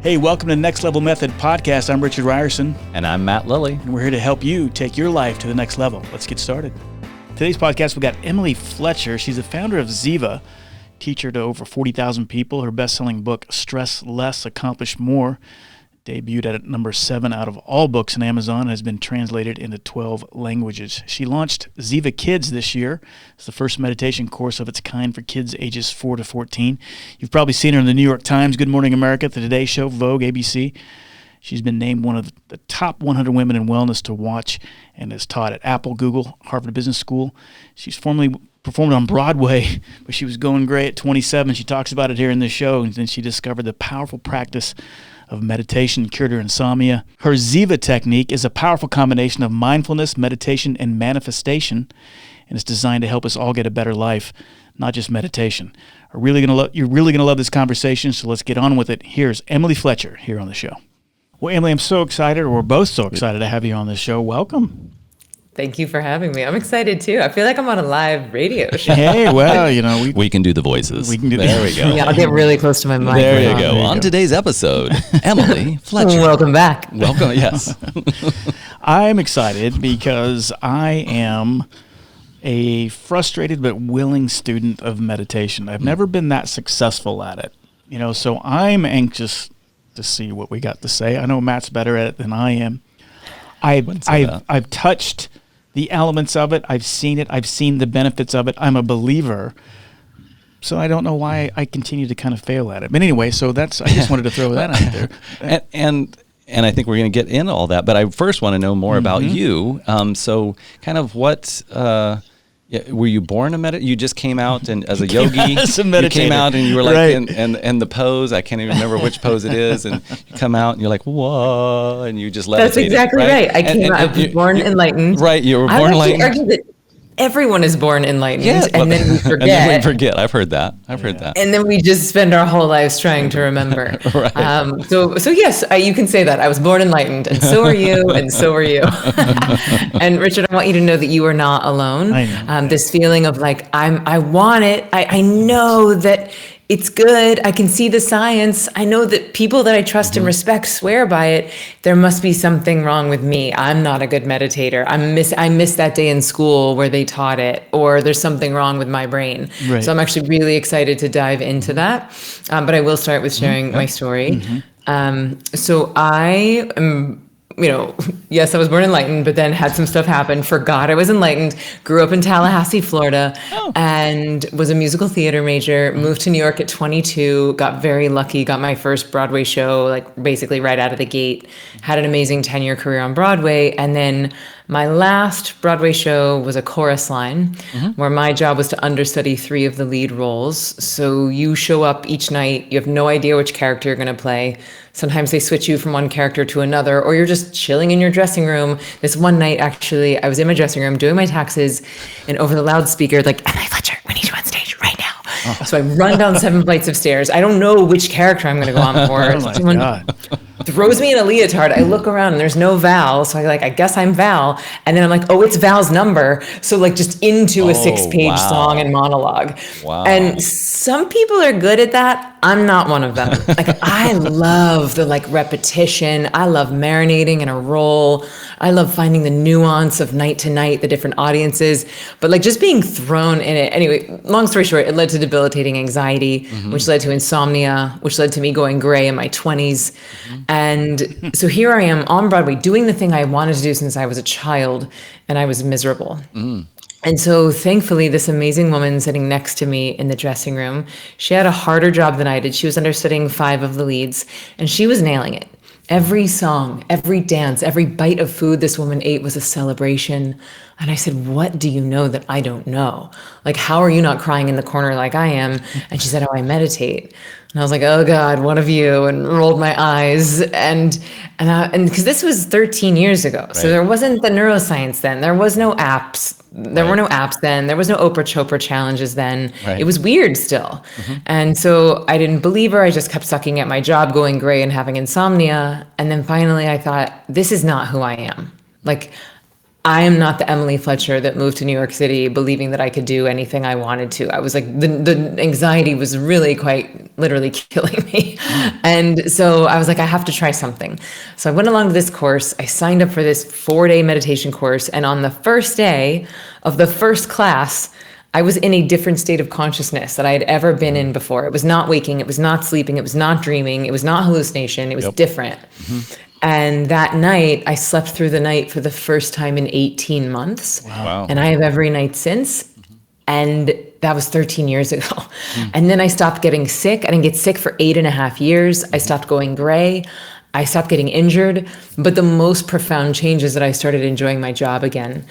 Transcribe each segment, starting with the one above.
Hey, welcome to Next Level Method Podcast. I'm Richard Ryerson. And I'm Matt Lilly. And we're here to help you take your life to the next level. Let's get started. Today's podcast, we got Emily Fletcher. She's the founder of Ziva, teacher to over 40,000 people. Her best-selling book, Stress Less, Accomplish More, debuted at number 7 out of all books on Amazon and has been translated into 12 languages. She launched Ziva Kids this year. It's the first meditation course of its kind for kids ages 4 to 14. You've probably seen her in the New York Times, Good Morning America, The Today Show, Vogue, ABC. She's been named one of the top 100 women in wellness to watch and has taught at Apple, Google, Harvard Business School. She's formerly performed on Broadway, but she was going gray at 27. She talks about it here in this show, and then she discovered the powerful practice of meditation cured her insomnia. Her Ziva Technique is a powerful combination of mindfulness, meditation, and manifestation, and it's designed to help us all get a better life, not just meditation. You're really gonna love this conversation, so let's get on with it. Here's Emily Fletcher here on the show. Well, Emily, I'm so excited, or we're both so excited to have you on this show. Welcome. Thank you for having me. I'm excited too. I feel like I'm on a live radio show. Hey, well, you know, we can do the voices. We can do there we go. Yeah, I'll get really close to my mic. There you go. On today's episode, Emily Fletcher. Welcome back. Welcome, yes. I'm excited because I am a frustrated but willing student of meditation. I've never been that successful at it. You know, so I'm anxious to see what we got to say. I know Matt's better at it than I am. I've touched the elements of it. I've seen it. I've seen the benefits of it. I'm a believer. So I don't know why I continue to kind of fail at it. But anyway, so I just wanted to throw that out there. And I think we're going to get into all that. But I first want to know more about you. So kind of what... were you born a meditator? You just came out and as a yogi, you came out and you were like, right. and the pose, I can't even remember which pose it is. And you come out and you're like, whoa, and you just levitated. That's exactly right. I came out, I was born enlightened. Right, you were born enlightened. I would argue that everyone is born enlightened, and then we forget. And then we forget. I've heard that. And then we just spend our whole lives trying to remember. Right. So yes, you can say that. I was born enlightened, and so are you, and so are you. And Richard, I want you to know that you are not alone. I know. This feeling of like, I want it. I know that it's good. I can see the science. I know that people that I trust and respect swear by it. There must be something wrong with me. I'm not a good meditator. I missed that day in school where they taught it, or there's something wrong with my brain. Right. So I'm actually really excited to dive into that. But I will start with sharing my story. So I am... yes, I was born enlightened, but then had some stuff happen, forgot I was enlightened, grew up in Tallahassee, Florida, and was a musical theater major, moved to New York at 22, got very lucky, got my first Broadway show, like basically right out of the gate, had an amazing 10-year career on Broadway, and then my last Broadway show was a chorus line where my job was to understudy 3 of the lead roles. So you show up each night, you have no idea which character you're going to play. Sometimes they switch you from one character to another, or you're just chilling in your dressing room. This one night, actually, I was in my dressing room doing my taxes, and over the loudspeaker, like, Emily Fletcher, we need you on stage right now. Oh. So I run down 7 flights of stairs. I don't know which character I'm going to go on for. Oh my God. Throws me in a leotard. I look around and there's no Val. So I guess I'm Val. And then I'm like, oh, it's Val's number. So like just into a 6-page song and monologue. Wow. And some people are good at that. I'm not one of them. Like I love the repetition. I love marinating in a role. I love finding the nuance of night to night, the different audiences, but like just being thrown in it. Anyway, long story short, it led to debilitating anxiety, which led to insomnia, which led to me going gray in my 20s. And so here I am on Broadway doing the thing I wanted to do since I was a child, and I was miserable. And so thankfully, this amazing woman sitting next to me in the dressing room, she had a harder job than I did. She was understudying 5 of the leads, and she was nailing it. Every song, every dance, every bite of food this woman ate was a celebration. And I said, what do you know that I don't know? Like, how are you not crying in the corner like I am? And she said, oh, I meditate. And I was like, oh God, one of you, and rolled my eyes. And because this was 13 years ago. Right. So there wasn't the neuroscience then. There was no apps. There were no apps then. There was no Oprah Chopra challenges then. Right. It was weird still. And so I didn't believe her. I just kept sucking at my job, going gray and having insomnia. And then finally I thought, this is not who I am. Like, I am not the Emily Fletcher that moved to New York City believing that I could do anything I wanted to. I was like, the anxiety was really quite literally killing me. And so I was like, I have to try something. So I went along to this course. I signed up for this 4-day meditation course. And on the first day of the first class, I was in a different state of consciousness that I had ever been in before. It was not waking. It was not sleeping. It was not dreaming. It was not hallucination. It was different. And that night, I slept through the night for the first time in 18 months. Wow. And I have every night since. And that was 13 years ago. And then I stopped getting sick. I didn't get sick for 8.5 years. I stopped going gray. I stopped getting injured. But the most profound change is that I started enjoying my job again.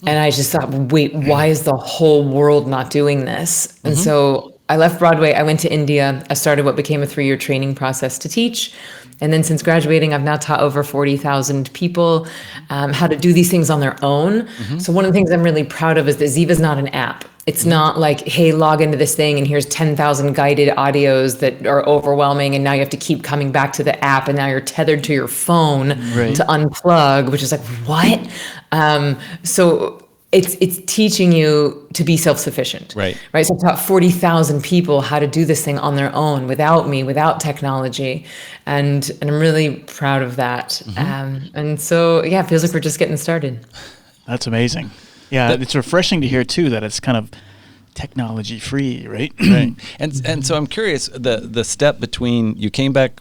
And I just thought, wait, why is the whole world not doing this? And so I left Broadway. I went to India. I started what became a 3-year training process to teach. And then since graduating, I've now taught over 40,000 people how to do these things on their own. So one of the things I'm really proud of is that Ziva is not an app. It's not like, hey, log into this thing and here's 10,000 guided audios that are overwhelming. And now you have to keep coming back to the app. And now you're tethered to your phone to unplug, which is like, what? So it's teaching you to be self-sufficient, right? So I've taught 40,000 people how to do this thing on their own, without me, without technology, and I'm really proud of that. And so, yeah, it feels like we're just getting started. That's amazing. Yeah, it's refreshing to hear too that it's kind of technology free, right? And so I'm curious, the step between you came back,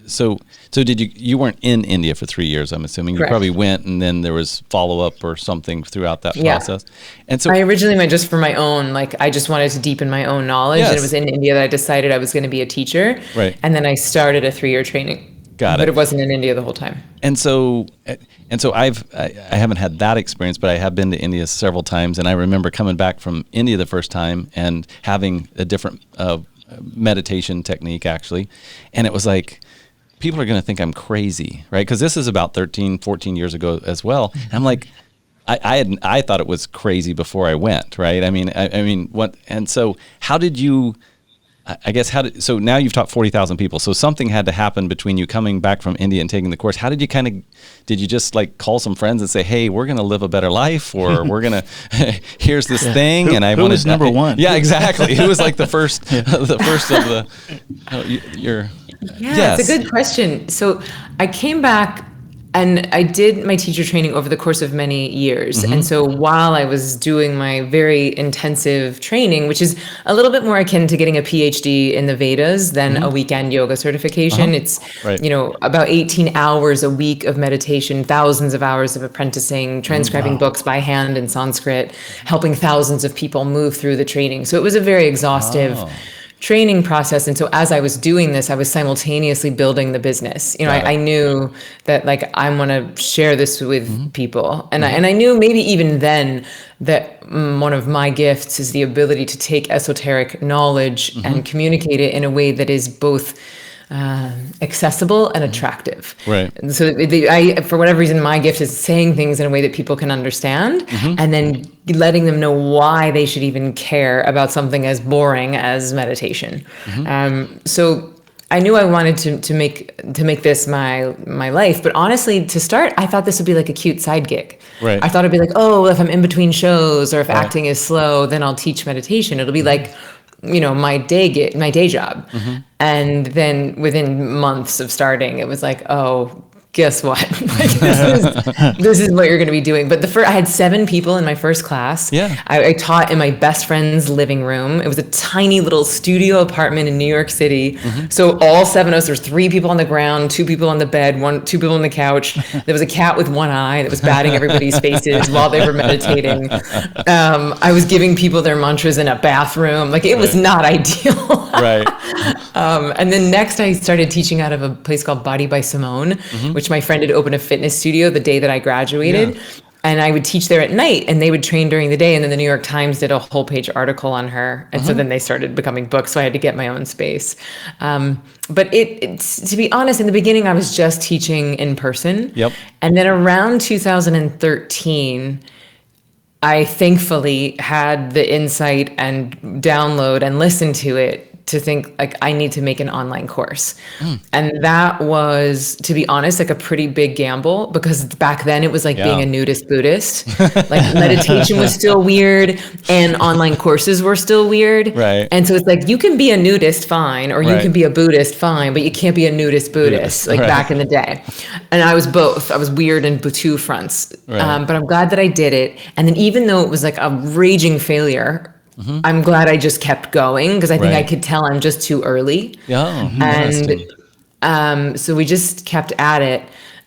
so did you weren't in India for 3 years, I'm assuming. Correct. You probably went and then there was follow-up or something throughout that process. And so I originally went just for my own, like I just wanted to deepen my own knowledge. And it was in India that I decided I was going to be a teacher. And then I started a 3-year training. But it wasn't in India the whole time. And so I haven't had that experience, but I have been to India several times, and I remember coming back from India the first time and having a different meditation technique actually, and it was like, people are going to think I'm crazy, right? Because this is about 13, 14 years ago as well. And I'm like, I thought it was crazy before I went, right? I mean, what? And so, how did you? I guess so now you've taught 40,000 people. So something had to happen between you coming back from India and taking the course. How did you did you just like call some friends and say, hey, we're going to live a better life, or we're going to, here's this thing. Who was number one? Yeah, exactly. Who was like the first of the, It's a good question. So I came back and I did my teacher training over the course of many years. And so while I was doing my very intensive training, which is a little bit more akin to getting a PhD in the Vedas than a weekend yoga certification, it's, about 18 hours a week of meditation, thousands of hours of apprenticing, transcribing books by hand in Sanskrit, helping thousands of people move through the training. So it was a very exhaustive training process. And so as I was doing this, I was simultaneously building the business. I knew that like I want to share this with people. And I knew maybe even then that one of my gifts is the ability to take esoteric knowledge and communicate it in a way that is both accessible and attractive. And so I, for whatever reason, my gift is saying things in a way that people can understand, and then letting them know why they should even care about something as boring as meditation. So I knew I wanted to make this my life, but honestly, to start, I thought this would be like a cute side gig. I thought it'd be like, oh, if I'm in between shows or if acting is slow, then I'll teach meditation. It'll be like, my day job. And then within months of starting, it was like, oh, guess what? Like, this is what you're going to be doing. But I had 7 people in my first class. I taught in my best friend's living room. It was a tiny little studio apartment in New York City. So all 7 of us, there's 3 people on the ground, 2 people on the bed, 2 people on the couch. There was a cat with one eye that was batting everybody's faces while they were meditating. I was giving people their mantras in a bathroom. Like, it was not ideal. And then next I started teaching out of a place called Body by Simone, which my friend had opened a fitness studio the day that I graduated. And I would teach there at night, and they would train during the day. And then the New York Times did a whole page article on her. And so then they started becoming books. So I had to get my own space. But it's, to be honest, in the beginning, I was just teaching in person. And then around 2013, I thankfully had the insight and download and listen to it to think like I need to make an online course. And that was, to be honest, like a pretty big gamble, because back then it was like being a nudist Buddhist. Like meditation was still weird and online courses were still weird. Right. And so it's like, you can be a nudist fine, or you can be a Buddhist fine, but you can't be a nudist Buddhist, like back in the day. And I was both. I was weird in two fronts. But I'm glad that I did it. And then even though it was like a raging failure, I'm glad I just kept going, because I think I could tell I'm just too early. And so we just kept at it.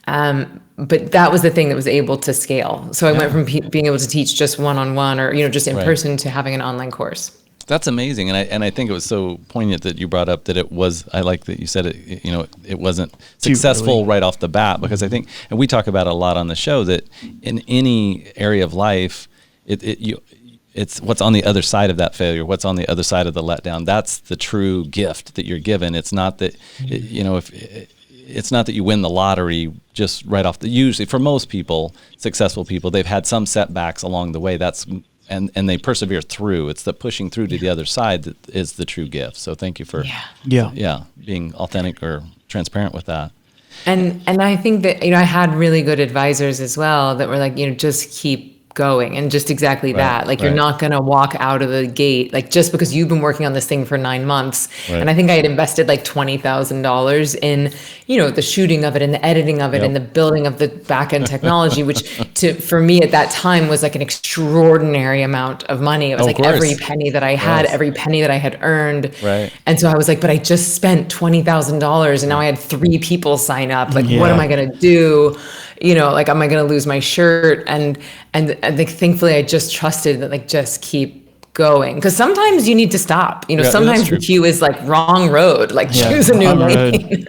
But that was the thing that was able to scale. So I went from being able to teach just one-on-one, or just in person, to having an online course. That's amazing, and I think it was so poignant that you brought up that it was. I like that you said it. It wasn't successful right off the bat, because I think, and we talk about it a lot on the show, that in any area of life, it's what's on the other side of that failure, what's on the other side of the letdown. That's the true gift that you're given. It's not that, it's not that you win the lottery just right off the. Usually, for most people, successful people, they've had some setbacks along the way. And they persevere through. It's the pushing through to the other side that is the true gift. So thank you for being authentic or transparent with that. And I think that I had really good advisors as well that were like, just keep going, and just exactly that. Like, you're not going to walk out of the gate, like, just because you've been working on this thing for 9 months. And I think I had invested like $20,000 in, the shooting of it and the editing of it and the building of the back end technology, which for me at that time was like an extraordinary amount of money. It was like every penny that I had, every penny that I had earned. And so I was like, but I just spent $20,000 and now I had 3 people sign up. Like, what am I going to do? Like, am I going to lose my shirt? And like, thankfully I just trusted that, like, just keep going. Because sometimes you need to stop, sometimes the cue is like wrong road, like choose a new lane.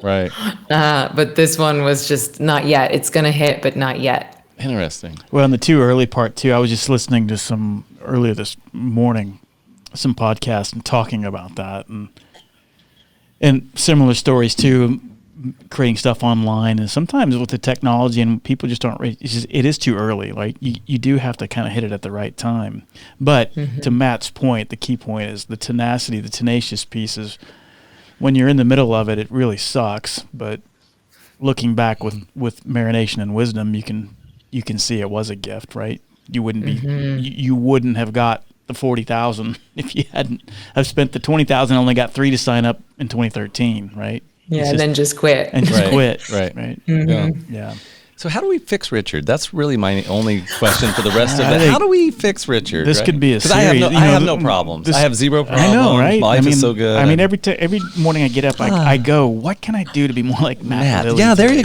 But this one was just not yet. It's going to hit, but not yet. Interesting. Well, in the too early part too, I was just listening to earlier this morning, some podcast and talking about that, and similar stories too, creating stuff online. And sometimes with the technology, and people just aren't ready, it is too early. Like, you do have to kind of hit it at the right time. But to Matt's point, the key point is the tenacity, the tenacious piece is, when you're in the middle of it, it really sucks. But looking back with marination and wisdom, you can see it was a gift, right? You wouldn't be, you wouldn't have got the 40,000 if you hadn't have spent the 20,000, only got 3 to sign up in 2013, right? And then just quit. And just quit. Right. Yeah. So how do we fix Richard? That's really my only question for the rest of it. How do we fix Richard? This could be a series. I have no problems. I have zero problems. I know, right? Life is so good. I mean, every morning I get up, I go, what can I do to be more like Matt? Yeah, there you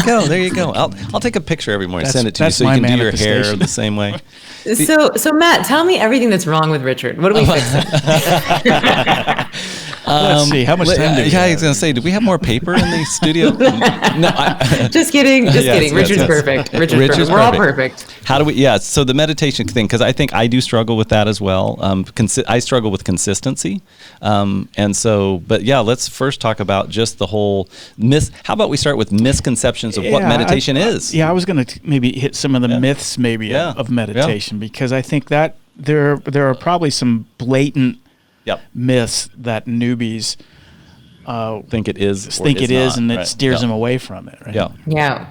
go. I'll take a picture every morning, send it to you so you can do your hair the same way. So Matt, tell me everything that's wrong with Richard. What are we fixing? Let's see. How much time do we have? I was going to say, do we have more paper in the studio? Just kidding. Richard's perfect. Richard's perfect. We're all perfect. How do we, so the meditation thing, because I think I do struggle with that as well. I struggle with consistency. Let's first talk about just the whole how about we start with misconceptions of what meditation is? I was going to maybe hit some of the myths of meditation, because I think that there are probably some blatant myths that newbies think it is, and it steers them away from it, right?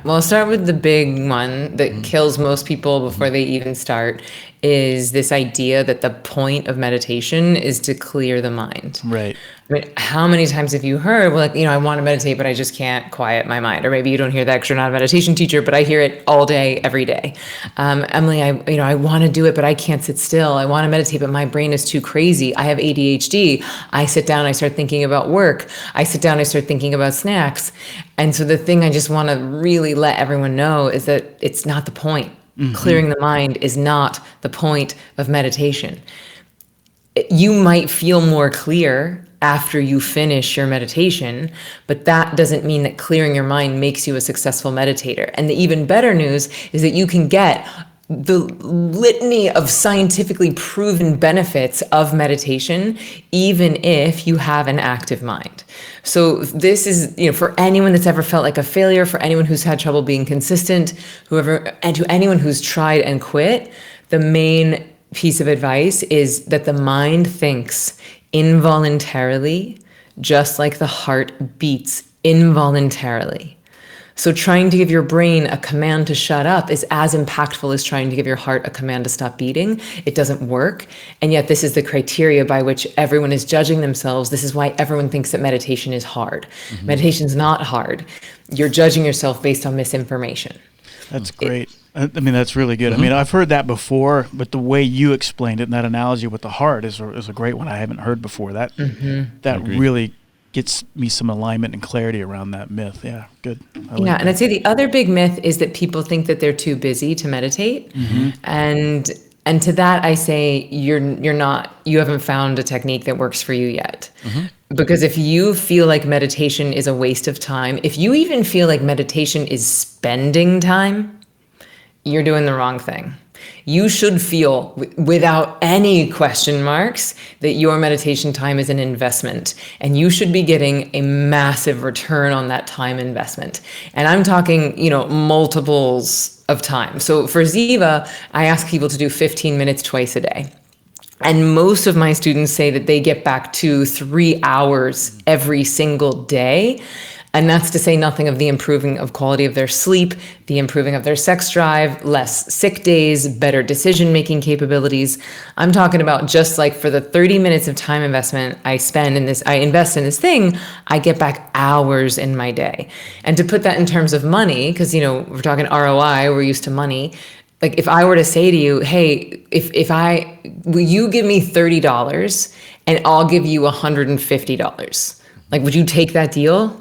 Well, I'll start with the big one that kills most people before they even start, is this idea that the point of meditation is to clear the mind. Right. I mean, how many times have you heard, I want to meditate, but I just can't quiet my mind? Or maybe you don't hear that because you're not a meditation teacher, but I hear it all day, every day. Emily, I want to do it, but I can't sit still. I want to meditate, but my brain is too crazy. I have ADHD. I sit down, I start thinking about work. I sit down, I start thinking about snacks. And so the thing I just want to really let everyone know is that it's not the point. Clearing the mind is not the point of meditation. You might feel more clear after you finish your meditation, but that doesn't mean that clearing your mind makes you a successful meditator. And the even better news is that you can get the litany of scientifically proven benefits of meditation, even if you have an active mind. So this is, for anyone that's ever felt like a failure, for anyone who's had trouble being consistent, and to anyone who's tried and quit, the main piece of advice is that the mind thinks involuntarily just like the heart beats involuntarily. So trying to give your brain a command to shut up is as impactful as trying to give your heart a command to stop beating. It doesn't work. And yet this is the criteria by which everyone is judging themselves. This is why everyone thinks that meditation is hard. Meditation's not hard. You're judging yourself based on misinformation. That's great. I mean, that's really good. I mean, I've heard that before, but the way you explained it and that analogy with the heart is a great one I haven't heard before. That really gets me some alignment and clarity around that myth. Yeah, good. And I'd say the other big myth is that people think that they're too busy to meditate. And to that I say you haven't found a technique that works for you yet. Because if you feel like meditation is a waste of time, if you even feel like meditation is spending time, you're doing the wrong thing. You should feel without any question marks that your meditation time is an investment, and you should be getting a massive return on that time investment. And I'm talking, multiples of time. So for Ziva, I ask people to do 15 minutes twice a day. And most of my students say that they get back 2-3 hours every single day. And that's to say nothing of the improving of quality of their sleep, the improving of their sex drive, less sick days, better decision-making capabilities. I'm talking about just like for the 30 minutes of time investment I invest in this thing, I get back hours in my day. And to put that in terms of money, because, we're talking ROI, we're used to money. Like if I were to say to you, hey, will you give me $30 and I'll give you $150? Like, would you take that deal?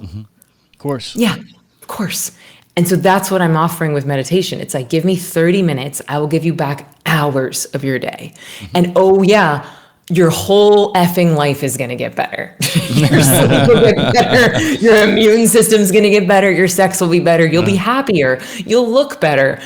Of course. Yeah, of course. And so that's what I'm offering with meditation. It's like, give me 30 minutes. I will give you back hours of your day. And oh yeah, your whole effing life is going to get better. Your sleep will get better. Your immune system's going to get better. Your sex will be better. You'll be happier. You'll look better.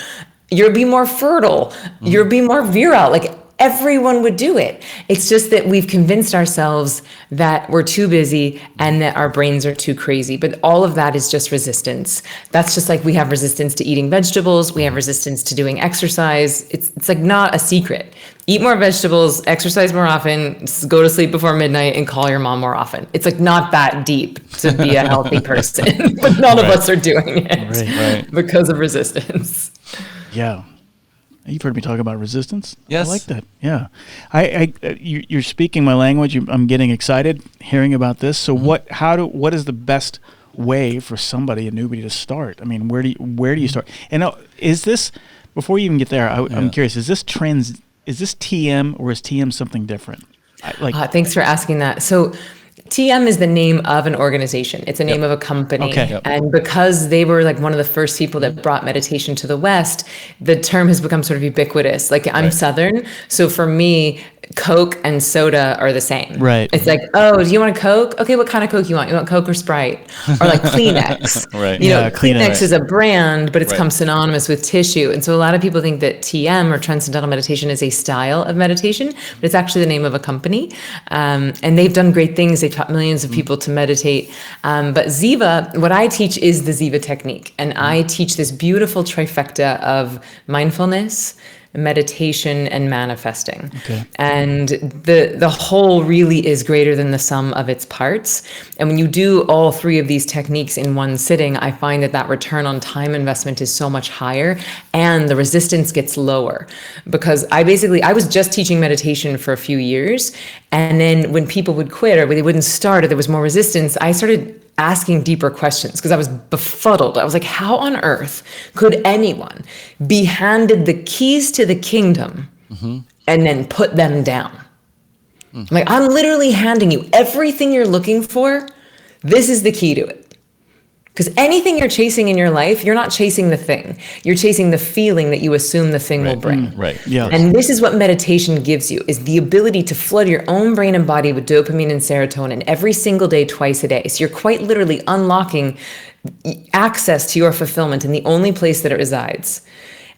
You'll be more fertile. You'll be more virile. Like everyone would do it. It's just that we've convinced ourselves that we're too busy and that our brains are too crazy. But all of that is just resistance. That's just like we have resistance to eating vegetables. We have resistance to doing exercise. It's like not a secret. Eat more vegetables, exercise more often, go to sleep before midnight, and call your mom more often. It's like not that deep to be a healthy person, but none of us are doing it because of resistance. Yeah. You've heard me talk about resistance. Yes. I like that. Yeah. You're speaking my language. I'm getting excited hearing about this. So what is the best way for somebody, a newbie, to start? I mean, where do you start? And is this, before you even get there, I'm curious, is this TM or is TM something different? Thanks for asking that. So TM is the name of an organization. It's a name of a company. Okay. And because they were like one of the first people that brought meditation to the West, the term has become sort of ubiquitous. Like I'm Southern. So for me, Coke and soda are the same. Right. It's like, oh, do you want a Coke? Okay, what kind of Coke you want? You want Coke or Sprite? Or like Kleenex. Kleenex is a brand, but it's come synonymous with tissue. And so a lot of people think that TM or Transcendental Meditation is a style of meditation, but it's actually the name of a company. And they've done great things. They've taught millions of people to meditate. But Ziva, what I teach is the Ziva Technique. And I teach this beautiful trifecta of mindfulness, meditation, and manifesting. Okay. And the whole really is greater than the sum of its parts. And when you do all three of these techniques in one sitting, I find that return on time investment is so much higher and the resistance gets lower. Because I was just teaching meditation for a few years. And then when people would quit or they wouldn't start or there was more resistance, I started asking deeper questions because I was befuddled. I was like, how on earth could anyone be handed the keys to the kingdom and then put them down? Like, I'm literally handing you everything you're looking for. This is the key to it. Because anything you're chasing in your life, you're not chasing the thing. You're chasing the feeling that you assume the thing will bring. Yeah. And this is what meditation gives you, is the ability to flood your own brain and body with dopamine and serotonin every single day, twice a day. So you're quite literally unlocking access to your fulfillment in the only place that it resides.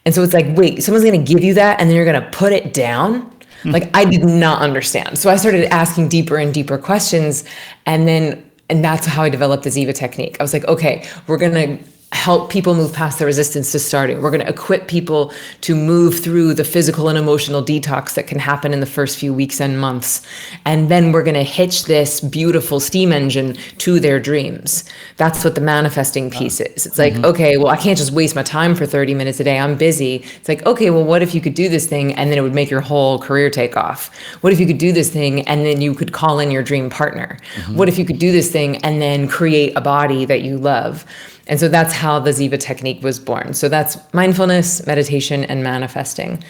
And so it's like, wait, someone's going to give you that and then you're going to put it down? Like, I did not understand. So I started asking deeper and deeper questions, and that's how I developed the Ziva technique. I was like, okay, we're going to help people move past the resistance to starting. We're going to equip people to move through the physical and emotional detox that can happen in the first few weeks and months. And then we're going to hitch this beautiful steam engine to their dreams. That's what the manifesting piece is. It's like, okay, well, I can't just waste my time for 30 minutes a day. I'm busy. It's like, okay, well, what if you could do this thing and then it would make your whole career take off? What if you could do this thing and then you could call in your dream partner? What if you could do this thing and then create a body that you love? And so that's how the Ziva technique was born. So that's mindfulness, meditation, and manifesting.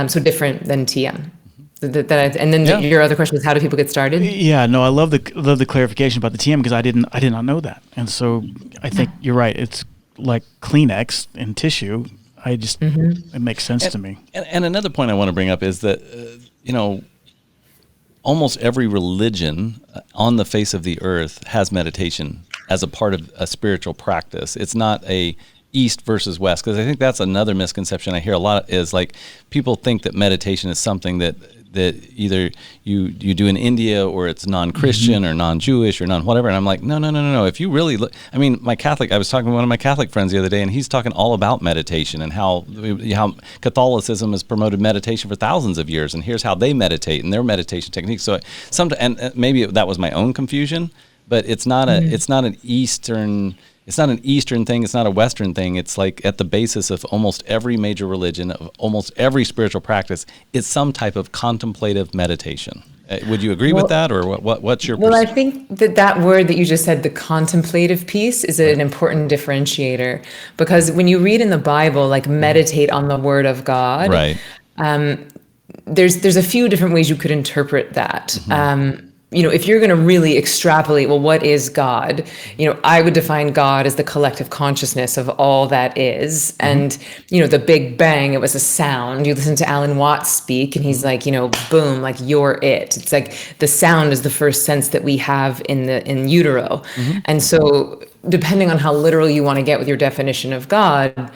So different than TM. Your other question was, how do people get started? Yeah, no, I love the clarification about the TM, because I did not know that. And so I think you're right. It's like Kleenex and tissue. It makes sense to me. And another point I want to bring up is that, almost every religion on the face of the earth has meditation as a part of a spiritual practice. It's not a East versus West, because I think that's another misconception I hear a lot, is like people think that meditation is something that either you do in India, or it's non-Christian or non-Jewish or non-whatever. And I'm like, no. If you really look, I was talking to one of my Catholic friends the other day, and he's talking all about meditation and how Catholicism has promoted meditation for thousands of years, and here's how they meditate and their meditation techniques. So and maybe that was my own confusion, but it's not an Eastern thing. It's not a Western thing. It's like at the basis of almost every major religion, of almost every spiritual practice, it's some type of contemplative meditation. Would you agree with that, or what's your? Well, I think that word that you just said, the contemplative piece, is an important differentiator, because when you read in the Bible, like meditate on the Word of God, right? There's a few different ways you could interpret that. If you're going to really extrapolate, well, what is God? I would define God as the collective consciousness of all that is. And, the Big Bang, it was a sound. You listen to Alan Watts speak, and he's like, boom, like you're it. It's like the sound is the first sense that we have in utero. And so depending on how literal you want to get with your definition of God,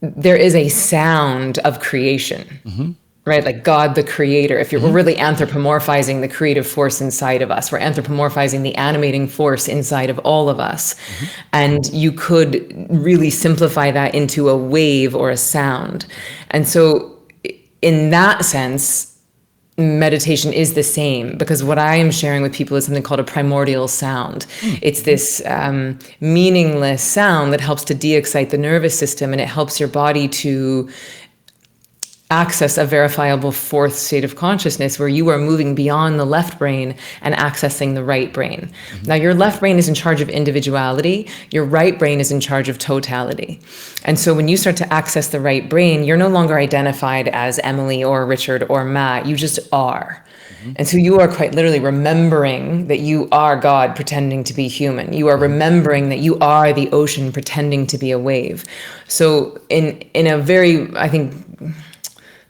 there is a sound of creation. Right? Like God, the creator. If we're really anthropomorphizing the creative force inside of us, we're anthropomorphizing the animating force inside of all of us. And you could really simplify that into a wave or a sound. And so in that sense, meditation is the same, because what I am sharing with people is something called a primordial sound. It's this meaningless sound that helps to de-excite the nervous system, and it helps your body to access a verifiable fourth state of consciousness, where you are moving beyond the left brain and accessing the right brain. Now, your left brain is in charge of individuality. Your right brain is in charge of totality. And so when you start to access the right brain, you're no longer identified as Emily or Richard or Matt. You just are. And so you are quite literally remembering that you are God pretending to be human. You are remembering that you are the ocean pretending to be a wave. So in a very, I think,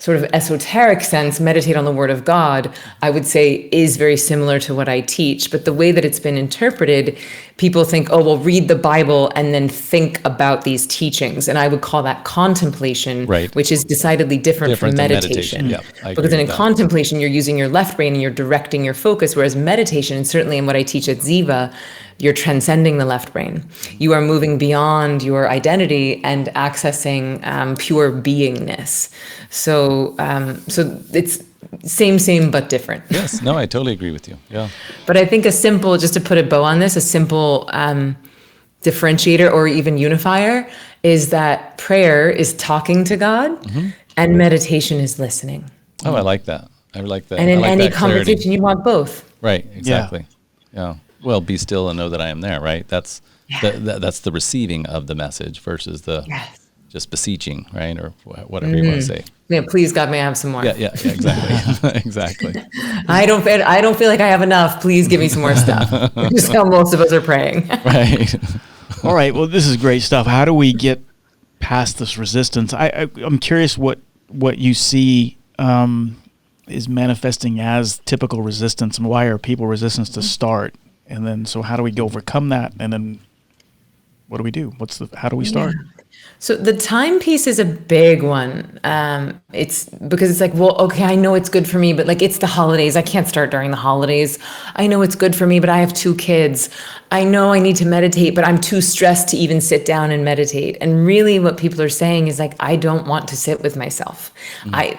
sort of esoteric sense, meditate on the Word of God, I would say, is very similar to what I teach. But the way that it's been interpreted, people think, oh, well, read the Bible and then think about these teachings. And I would call that contemplation, right, which is decidedly different from meditation. Yeah, because then in contemplation, you're using your left brain and you're directing your focus, whereas meditation, and certainly in what I teach at Ziva, you're transcending the left brain. You are moving beyond your identity and accessing pure beingness. So it's same, but different. Yes, no, I totally agree with you. Yeah. But I think just to put a bow on this, a simple differentiator or even unifier is that prayer is talking to God and meditation is listening. Oh, I like that. I like that. And in any conversation, conversation, you want both. Right, exactly. Yeah. Well, be still and know that I am there, right? That's that's the receiving of the message versus the just beseeching, right? Or whatever you want to say. Yeah, please God, may I have some more? Yeah, exactly. Exactly. I don't feel like I have enough. Please give me some more stuff. Just how most of us are praying. Right. All right. Well, this is great stuff. How do we get past this resistance? I'm curious what you see is manifesting as typical resistance, and why are people resistant to start? And then, so how do we overcome that? And then what do we do? How do we start? So the time piece is a big one. It's because it's like, well, okay, I know it's good for me, but like it's the holidays. I can't start during the holidays. I know it's good for me, but I have 2 kids. I know I need to meditate, but I'm too stressed to even sit down and meditate. And really what people are saying is like, I don't want to sit with myself. I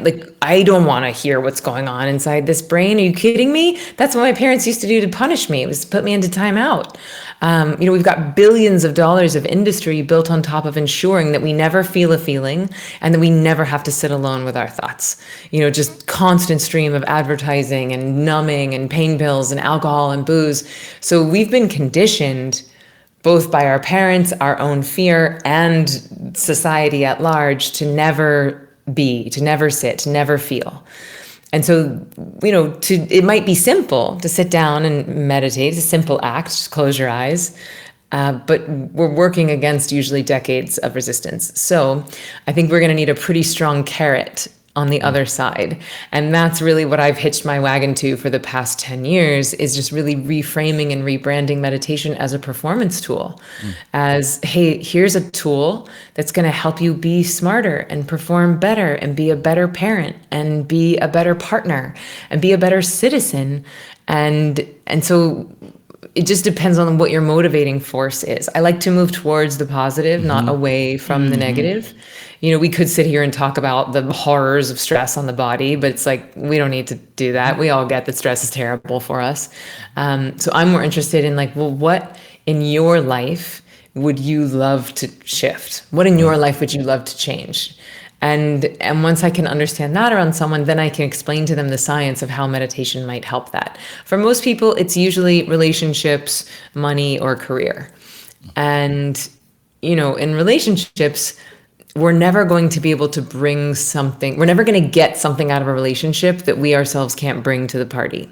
don't want to hear what's going on inside this brain. Are you kidding me? That's what my parents used to do to punish me. It was to put me into timeout. We've got billions of dollars of industry built on top of ensuring that we never feel a feeling and that we never have to sit alone with our thoughts. Just constant stream of advertising and numbing and pain pills and alcohol and booze. So we've been conditioned both by our parents, our own fear, and society at large to never be, to never sit, to never feel. And so, it might be simple to sit down and meditate. It's a simple act, just close your eyes. But we're working against usually decades of resistance. So I think we're going to need a pretty strong carrot on the other side. And that's really what I've hitched my wagon to for the past 10 years, is just really reframing and rebranding meditation as a performance tool. As, hey, here's a tool that's going to help you be smarter and perform better and be a better parent and be a better partner and be a better citizen. And so it just depends on what your motivating force is. I like to move towards the positive, not away from the negative. We could sit here and talk about the horrors of stress on the body, but it's like, we don't need to do that. We all get that stress is terrible for us. So I'm more interested in like, well, what in your life would you love to shift? What in your life would you love to change? And once I can understand that around someone, then I can explain to them the science of how meditation might help that. For most people, it's usually relationships, money, or career. And, in relationships, we're never going to be able to bring something, we're never going to get something out of a relationship that we ourselves can't bring to the party,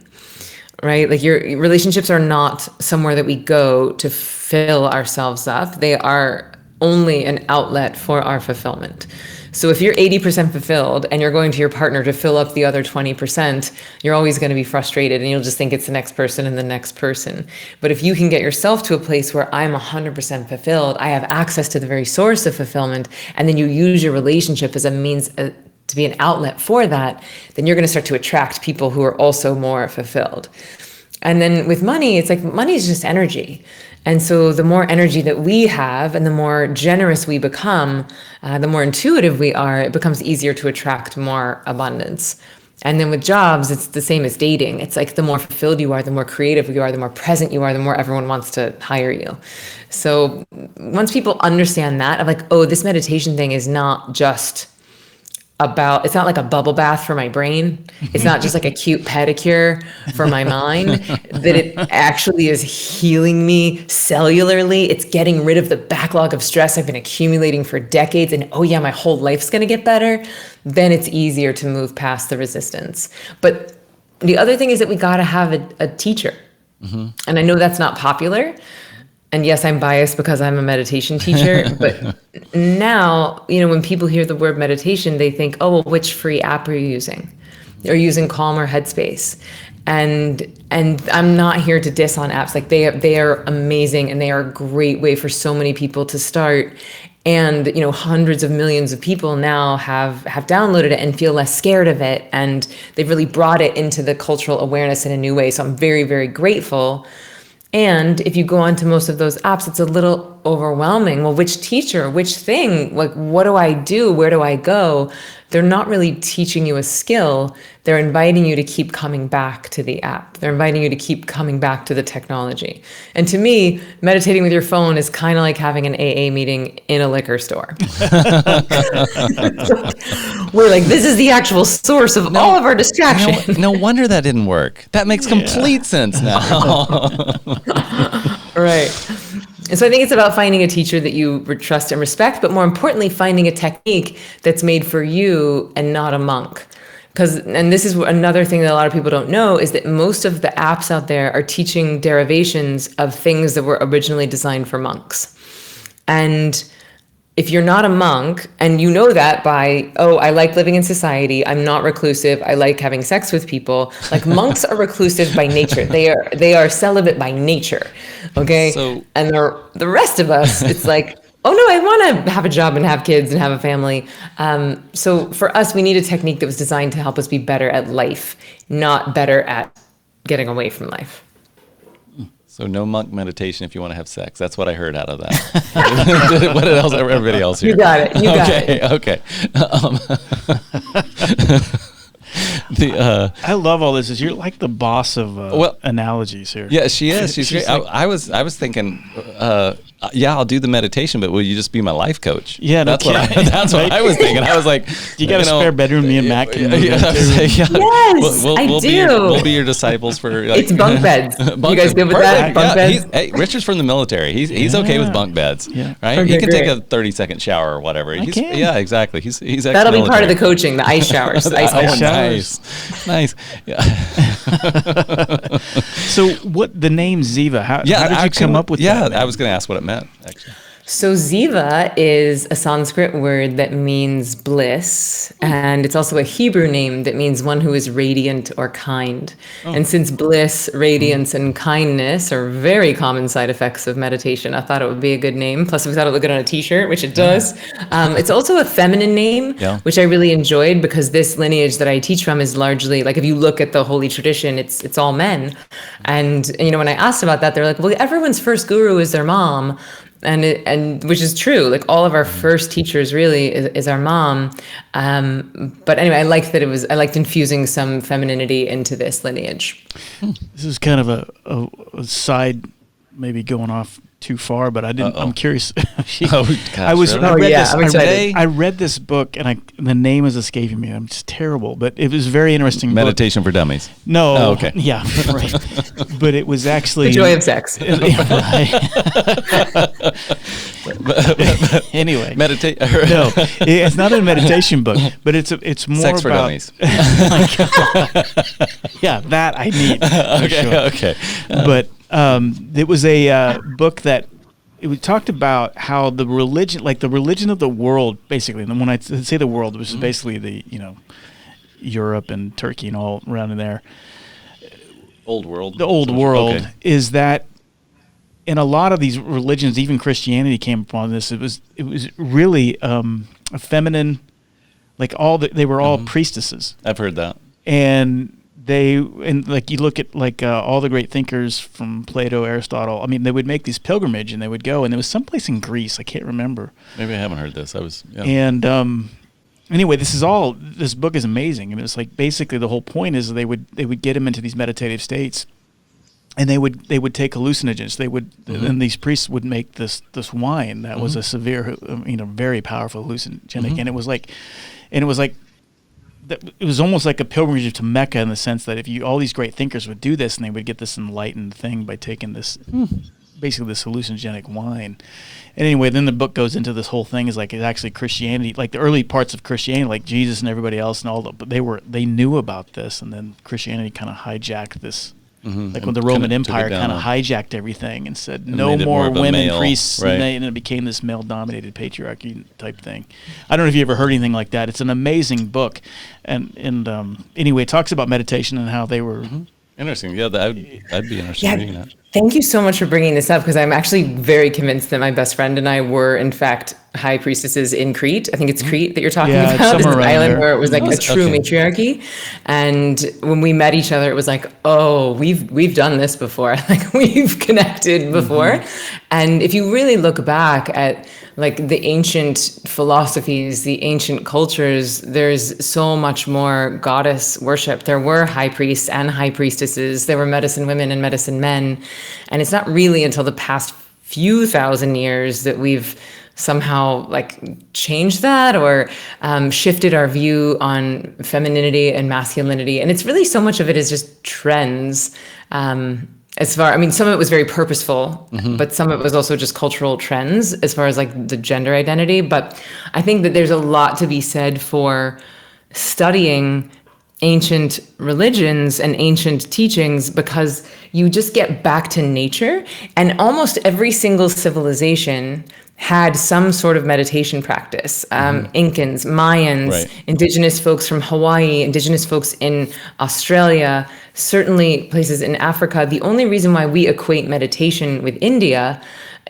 right? Like your relationships are not somewhere that we go to fill ourselves up. They are only an outlet for our fulfillment. So if you're 80% fulfilled and you're going to your partner to fill up the other 20%, you're always going to be frustrated and you'll just think it's the next person and the next person. But if you can get yourself to a place where I'm 100% fulfilled, I have access to the very source of fulfillment, and then you use your relationship as a means to be an outlet for that, then you're going to start to attract people who are also more fulfilled. And then with money, it's like money is just energy. And so the more energy that we have and the more generous we become, the more intuitive we are, it becomes easier to attract more abundance. And then with jobs, it's the same as dating. It's like the more fulfilled you are, the more creative you are, the more present you are, the more everyone wants to hire you. So once people understand that, of like, oh, this meditation thing is not just it's not like a bubble bath for my brain. It's not just like a cute pedicure for my mind, that it actually is healing me cellularly. It's getting rid of the backlog of stress I've been accumulating for decades. And oh yeah, my whole life's going to get better. Then it's easier to move past the resistance. But the other thing is that we got to have a teacher. And I know that's not popular. And yes, I'm biased because I'm a meditation teacher, but now, when people hear the word meditation, they think, oh, well, which free app are you using? Are you using Calm or Headspace? And I'm not here to diss on apps. Like they are amazing, and they are a great way for so many people to start. And, hundreds of millions of people now have downloaded it and feel less scared of it. And they've really brought it into the cultural awareness in a new way. So I'm very, very grateful. And if you go onto most of those apps, it's a little overwhelming. Well, which teacher, which thing, like, what do I do? Where do I go? They're not really teaching you a skill. They're inviting you to keep coming back to the app. They're inviting you to keep coming back to the technology. And to me, meditating with your phone is kind of like having an AA meeting in a liquor store. We're like, this is the actual source of all of our distraction. No wonder that didn't work. That makes complete sense now. Right. And so I think it's about finding a teacher that you trust and respect, but more importantly, finding a technique that's made for you and not a monk. And this is another thing that a lot of people don't know, is that most of the apps out there are teaching derivations of things that were originally designed for monks. And if you're not a monk, and you know that by, oh, I like living in society, I'm not reclusive, I like having sex with people. Like, monks are reclusive by nature. They are celibate by nature. Okay. And the rest of us, it's like, Oh no, I want to have a job and have kids and have a family. So for us, we need a technique that was designed to help us be better at life, not better at getting away from life. So no monk meditation if you want to have sex. That's what I heard out of that. What else? Everybody else here? You got it. You got it. Okay. I love all this. You're like the boss of analogies here. Yeah, she is. She's great. like, I was thinking, I'll do the meditation, but will you just be my life coach? Yeah, that's what I was thinking. I was like, you got a spare bedroom? Me and Matt can move Yes, I do. We'll be your disciples for. Like, it's bunk beds. You guys good with that? Bunk beds. Hey, Richard's from the military. He's okay with bunk beds. Yeah. Right. Okay, he can great. take a 30-second shower or whatever. can. Yeah, exactly. He's That'll be part of the coaching. The ice showers. The ice baths. Nice. Yeah. So, what the name Ziva? How did you come up with that? Yeah, name? I was going to ask what it meant, actually. So Ziva is a Sanskrit word that means bliss, and it's also a Hebrew name that means one who is radiant or kind. And since bliss, radiance, and kindness are very common side effects of meditation, I thought it would be a good name. Plus, we thought it would look good on a t-shirt, which it does. It's also a feminine name, which I really enjoyed because this lineage that I teach from is largely, like if you look at the holy tradition, it's all men. And when I asked about that, they're like, well, everyone's first guru is their mom. And which is true. Like all of our first teachers really is our mom. But anyway, I liked infusing some femininity into this lineage. This is kind of a side, maybe going off too far, but I'm curious. I read this book and the name is escaping me. I'm just terrible, but it was a very interesting Meditation for Dummies. No. Oh, okay. Yeah, right. But it was actually The Joy of Sex. Anyway. Meditate. No, it's not a meditation book, but it's more Sex for about Dummies. Yeah, that I need. Okay. But it was a book that it talked about how the religion of the world, basically. And when I say the world, it was basically the Europe and Turkey and all around in there. Old world. The old world is that in a lot of these religions, even Christianity came upon this. It was really a feminine, like they were all priestesses. I've heard that. And like you look at all the great thinkers from Plato, Aristotle. I mean, they would make these pilgrimage and they would go, and there was someplace in Greece, I can't remember. Maybe I haven't heard this. And anyway, this book is amazing, and it's like basically the whole point is they would get them into these meditative states, and they would take hallucinogens. They would, and these priests would make this wine that was a severe, very powerful hallucinogenic, and it was like. It was almost like a pilgrimage to Mecca in the sense that all these great thinkers would do this and they would get this enlightened thing by taking this, basically this hallucinogenic wine. And anyway, then the book goes into this whole thing is like it's actually Christianity, like the early parts of Christianity, like Jesus and everybody else and but they knew about this, and then Christianity kind of hijacked this. Like when the Roman Empire kind of hijacked everything and said no more women priests, right. And it became this male-dominated patriarchy type thing. I don't know if you ever heard anything like that. It's an amazing book, and anyway, it talks about meditation and how they were interesting. Yeah, I'd be interested in reading that. Thank you so much for bringing this up, because I'm actually very convinced that my best friend and I were, in fact, high priestesses in Crete. I think it's Crete that you're talking about. It's an island where it was like a true matriarchy. And when we met each other, it was like, oh, we've done this before. Like we've connected before. And if you really look back at like the ancient philosophies, the ancient cultures, there's so much more goddess worship. There were high priests and high priestesses. There were medicine women and medicine men. And it's not really until the past few thousand years that we've somehow like changed that or shifted our view on femininity and masculinity. And it's really so much of it is just trends. Some of it was very purposeful, but some of it was also just cultural trends as far as like the gender identity. But I think that there's a lot to be said for studying ancient religions and ancient teachings, because you just get back to nature, and almost every single civilization had some sort of meditation practice. Incans, Mayans, right. Indigenous folks from Hawaii, Indigenous folks in Australia, certainly places in Africa. The only reason why we equate meditation with India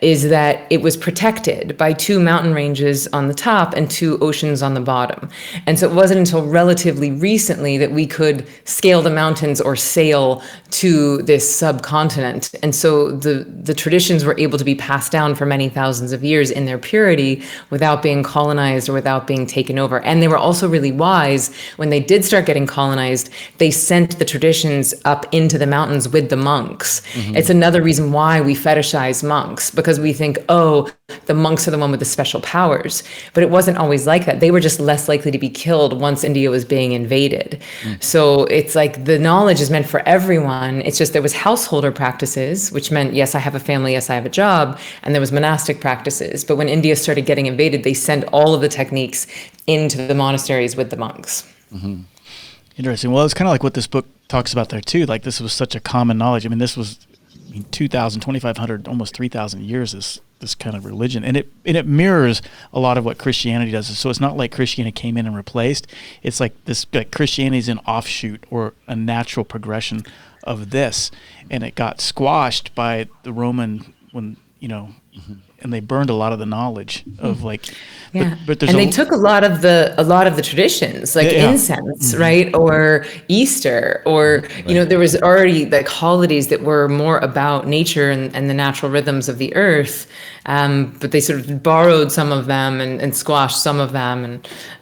is that it was protected by 2 mountain ranges on the top and 2 oceans on the bottom. And so it wasn't until relatively recently that we could scale the mountains or sail to this subcontinent. And so the traditions were able to be passed down for many thousands of years in their purity without being colonized or without being taken over. And they were also really wise. When they did start getting colonized, they sent the traditions up into the mountains with the monks. It's another reason why we fetishize monks, because we think, oh, the monks are the one with the special powers. But it wasn't always like that. They were just less likely to be killed once India was being invaded. So it's like the knowledge is meant for everyone. It's just there was householder practices, which meant, yes, I have a family, yes, I have a job. And there was monastic practices. But when India started getting invaded, they sent all of the techniques into the monasteries with the monks. Interesting. Well, it's kind of like what this book talks about there too. Like this was such a common knowledge. I mean, this was 2,000, 2,500, almost 3,000 years, this kind of religion. And it mirrors a lot of what Christianity does. So it's not like Christianity came in and replaced. It's like this, like Christianity is an offshoot or a natural progression of this. And it got squashed by the Roman when, and they burned a lot of the knowledge of like, but there's they took a lot of the traditions, like incense, right, or Easter, or there was already like holidays that were more about nature and the natural rhythms of the earth, but they sort of borrowed some of them and squashed some of them.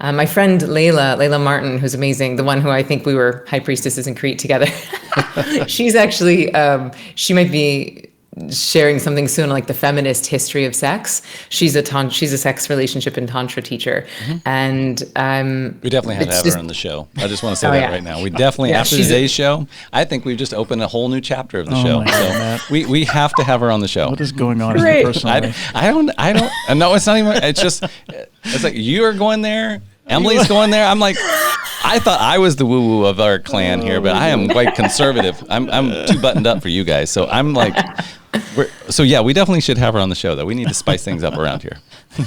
And my friend Layla Martin, who's amazing, the one who I think we were high priestesses in Crete together, she's actually she might be sharing something soon, like the feminist history of sex. She's a sex relationship and tantra teacher, and we definitely have to have her on the show. I just want to say that right now. We definitely after today's show, I think we've just opened a whole new chapter of the show. So we have to have her on the show. What is going on in your personal life? I don't. No, it's not even. It's just. It's like you're going there. Emily's going there. I'm like, I thought I was the woo-woo of our clan here, but I am quite conservative. I'm too buttoned up for you guys. So I'm like, we definitely should have her on the show, though. We need to spice things up around here.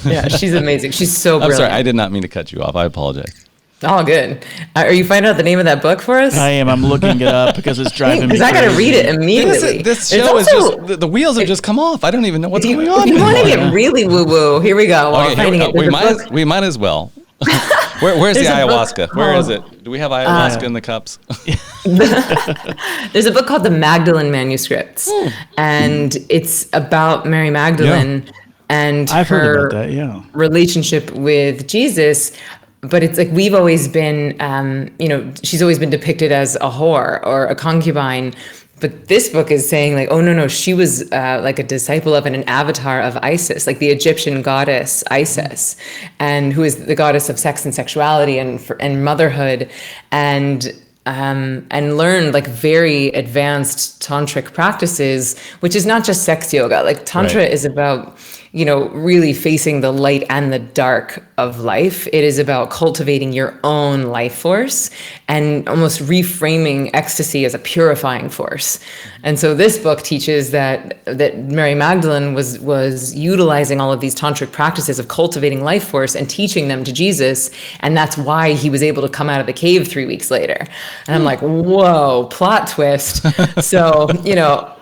Yeah, she's amazing. She's so brilliant. I'm sorry, I did not mean to cut you off. I apologize. Oh, good. Are you finding out the name of that book for us? I am. I'm looking it up because it's driving me crazy. Because I got to read it immediately. This show is just, the wheels have just come off. I don't even know what's going on. If you want to get really woo-woo, here we go. Okay, we might as well. Where's the ayahuasca? Where is it? Do we have ayahuasca in the cups? There's a book called the Magdalen Manuscripts, and it's about Mary Magdalene and her relationship with Jesus. But it's like we've always been, she's always been depicted as a whore or a concubine. But this book is saying like, oh, no, she was like a disciple of and an avatar of Isis, like the Egyptian goddess Isis, and who is the goddess of sex and sexuality and motherhood, and learned like very advanced tantric practices, which is not just sex yoga. Like tantra is about, really facing the light and the dark of life. It is about cultivating your own life force and almost reframing ecstasy as a purifying force. And so this book teaches that Mary Magdalene was utilizing all of these tantric practices of cultivating life force and teaching them to Jesus. And that's why he was able to come out of the cave 3 weeks later. And I'm like, whoa, plot twist. So,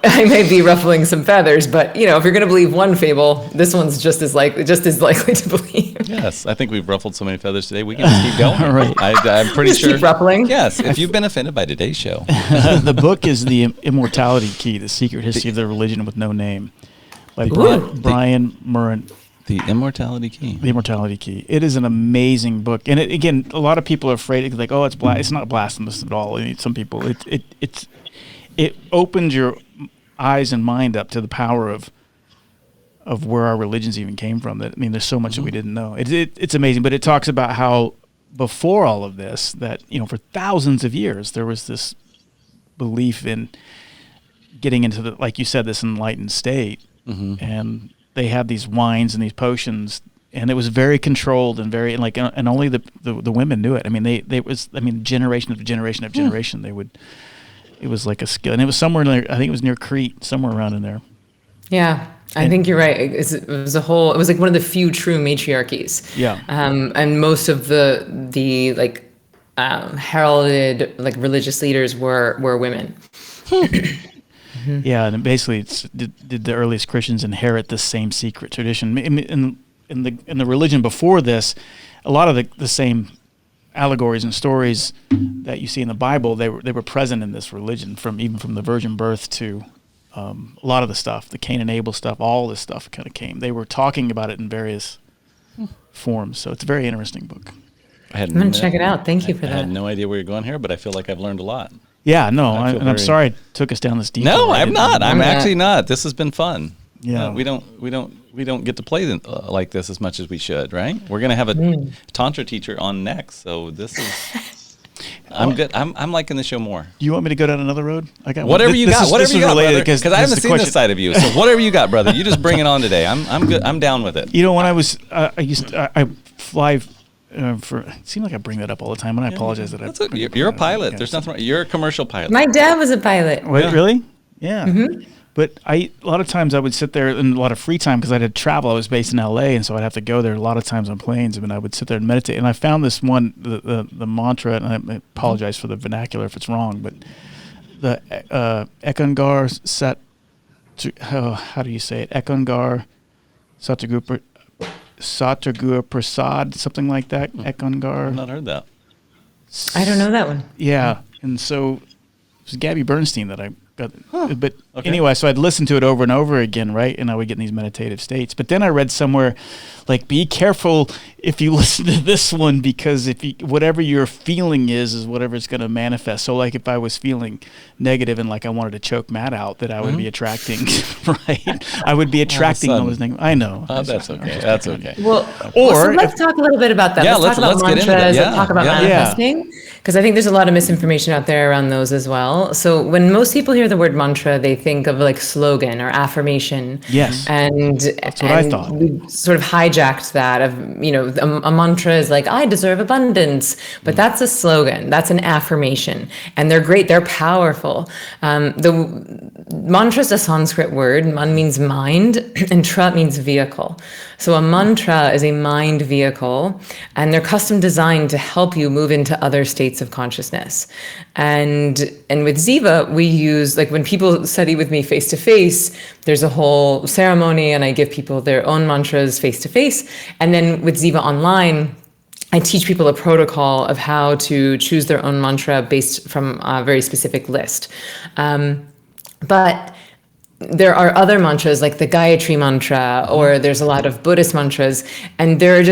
I may be ruffling some feathers, but if you're going to believe one fable, this one's just as likely to believe. Yes, I think we've ruffled so many feathers today. We can just keep going. All right. I'm pretty sure. Keep ruffling. Yes, if you've been offended by today's show. The book is The Immortality Key, The Secret History of the Religion with No Name by Brian Murren. The Immortality Key. The Immortality Key. It is an amazing book. And again, a lot of people are afraid, like, oh, it's not blasphemous at all. I mean, some people, it opens your eyes and mind up to the power of where our religions even came from. There's so much that we didn't know. It's amazing, but it talks about how before all of this, that for thousands of years there was this belief in getting into the, like you said, this enlightened state, and they had these wines and these potions, and it was very controlled and very and only the women knew it. Generation of generation of generation they would. It was like a skill, and it was somewhere in there. I think it was near Crete, somewhere around in there. Yeah, I think you're right. It was like one of the few true matriarchies. Yeah. And most of the heralded religious leaders were women. Yeah, and basically, did the earliest Christians inherit the same secret tradition? In the religion before this, a lot of the same allegories and stories that you see in the Bible, they were present in this religion, even from the virgin birth to a lot of the stuff, the Cain and Abel stuff, all this stuff kind of came. They were talking about it in various forms, so it's a very interesting book. I'm going to check it out. Thank you for that. I had no idea where you're going here, but I feel like I've learned a lot. Yeah, no, I'm sorry I took us down this deep. No, I'm not. I'm actually not. This has been fun. Yeah, we don't get to play like this as much as we should, right? We're gonna have a Tantra teacher on next, so this is. I'm good. I'm liking the show more. Do you want me to go down another road? I got whatever you got, brother. Because I haven't seen this side of you. So whatever you got, brother, you just bring it on today. I'm good. I'm down with it. You know, when I fly. It seems like I bring that up all the time, and I apologize that you're a pilot. There's nothing wrong. You're a commercial pilot. My dad was a pilot. Wait, really? Yeah. Mm-hmm. But a lot of times I would sit there in a lot of free time because I had travel. I was based in LA, and so I'd have to go there a lot of times on planes. And I would sit there and meditate. And I found this one, the mantra, and I apologize for the vernacular if it's wrong, but the Ekangar Sat. How do you say it? Ekangar Satyagur Prasad, something like that. Ekangar. I've not heard that. I don't know that one. Yeah, and so it was Gabby Bernstein that I got. But anyway, so I'd listen to it over and over again, right? And I would get in these meditative states. But then I read somewhere, like, be careful if you listen to this one, because whatever your feeling is whatever it's going to manifest. So, like, if I was feeling negative and like I wanted to choke Matt out, that I would be attracting, right? I would be attracting all those things. I know. That's okay. That's okay. Well, so let's talk a little bit about that. Yeah, let's talk about mantras and talk about manifesting. Because I think there's a lot of misinformation out there around those as well. So when most people hear the word mantra, they think of like slogan or affirmation. Yes. And that's what I thought. We sort of hijacked that of, a mantra is like, I deserve abundance, but that's a slogan. That's an affirmation. And they're great. They're powerful. The mantra is a Sanskrit word. Man means mind and tra means vehicle. So a mantra is a mind vehicle, and they're custom designed to help you move into other states of consciousness. And with Ziva, we use, like, when people study with me face to face, there's a whole ceremony and I give people their own mantras face to face. And then with Ziva Online, I teach people a protocol of how to choose their own mantra based from a very specific list. But there are other mantras like the Gayatri mantra, or there's a lot of Buddhist mantras, and they're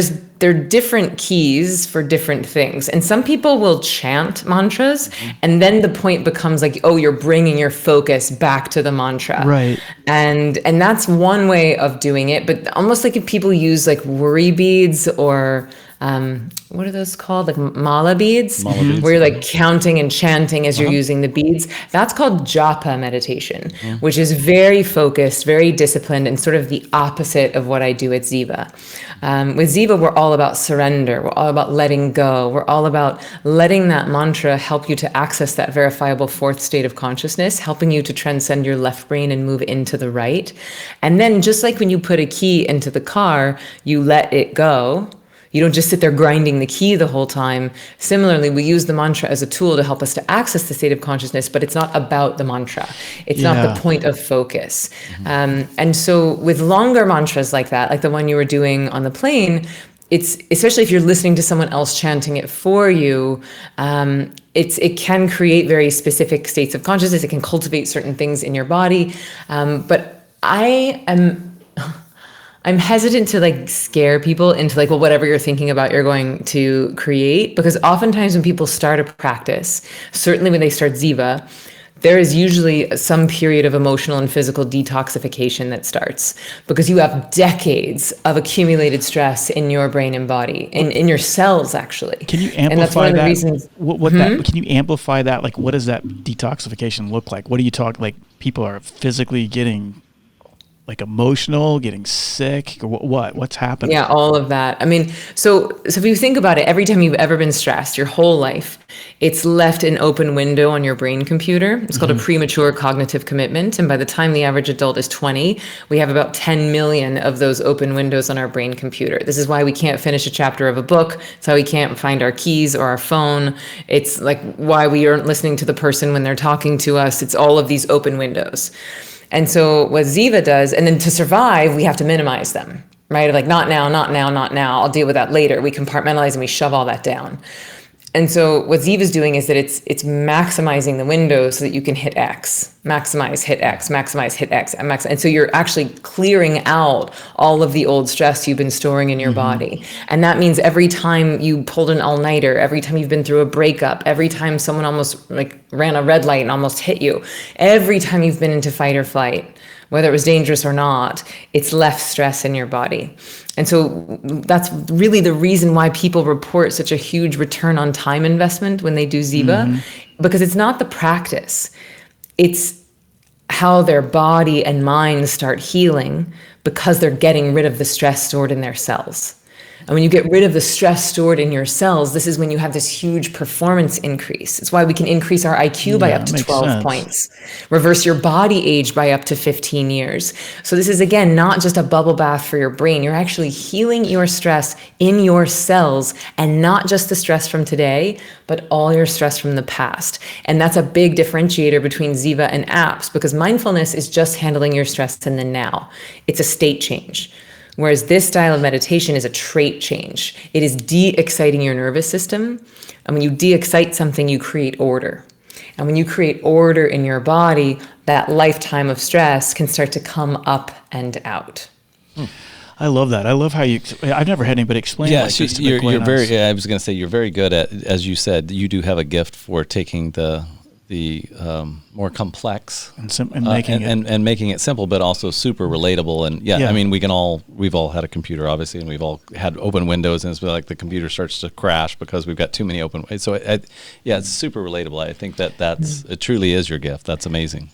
different keys for different things. And some people will chant mantras, and then the point becomes like, oh, you're bringing your focus back to the mantra. Right. And that's one way of doing it, but almost like if people use like worry beads or what are those called? Like mala beads, where you're like counting and chanting as you're using the beads. That's called Japa Meditation, which is very focused, very disciplined, and sort of the opposite of what I do at Ziva. With Ziva, we're all about surrender. We're all about letting go. We're all about letting that mantra help you to access that verifiable fourth state of consciousness, helping you to transcend your left brain and move into the right. And then just like when you put a key into the car, you let it go. You don't just sit there grinding the key the whole time. Similarly, we use the mantra as a tool to help us to access the state of consciousness, but it's not about the mantra. It's not the point of focus. And so with longer mantras like that, like the one you were doing on the plane, it's, especially if you're listening to someone else chanting it for you, it can create very specific states of consciousness. It can cultivate certain things in your body. But I'm hesitant to like scare people into like, well, whatever you're thinking about, you're going to create. Because oftentimes when people start a practice, certainly when they start Ziva, there is usually some period of emotional and physical detoxification that starts, because you have decades of accumulated stress in your brain and body, in your cells, actually. Can you amplify that? And that's one of the reasons. Can you amplify that? Like, what does that detoxification look like? What do you talk, like people are physically getting like emotional, getting sick, or what's happening? Yeah, all of that. I mean, so if you think about it, every time you've ever been stressed, your whole life, it's left an open window on your brain computer. It's called a premature cognitive commitment. And by the time the average adult is 20, we have about 10 million of those open windows on our brain computer. This is why we can't finish a chapter of a book. It's why we can't find our keys or our phone. It's like why we aren't listening to the person when they're talking to us. It's all of these open windows. And so what Ziva does, and then to survive, we have to minimize them, right? Like not now, not now, not now. I'll deal with that later. We compartmentalize and we shove all that down. And so what Ziva's doing is that it's maximizing the window so that you can hit X, maximize, hit X, maximize, hit X, and max. And so you're actually clearing out all of the old stress you've been storing in your body. And that means every time you pulled an all-nighter, every time you've been through a breakup, every time someone almost like ran a red light and almost hit you, every time you've been into fight or flight, whether it was dangerous or not, it's left stress in your body. And so that's really the reason why people report such a huge return on time investment when they do Ziva, because it's not the practice. It's how their body and mind start healing because they're getting rid of the stress stored in their cells. And when you get rid of the stress stored in your cells, this is when you have this huge performance increase. It's why we can increase our IQ by up to 12 points, reverse your body age by up to 15 years. So this is, again, not just a bubble bath for your brain. You're actually healing your stress in your cells, and not just the stress from today, but all your stress from the past. And that's a big differentiator between Ziva and apps, because mindfulness is just handling your stress in the now. It's a state change. Whereas this style of meditation is a trait change. It is de-exciting your nervous system. And when you de-excite something, you create order. And when you create order in your body, that lifetime of stress can start to come up and out. I love that. I love how I've never had anybody explain. Yeah, like this you're very. I was going to say you're very good at, as you said, you do have a gift for taking the more complex and making it simple, but also super relatable. And I mean, we've all had a computer, obviously, and we've all had open windows, and it's like the computer starts to crash because we've got too many open. So it's super relatable. I think it truly is your gift. That's amazing.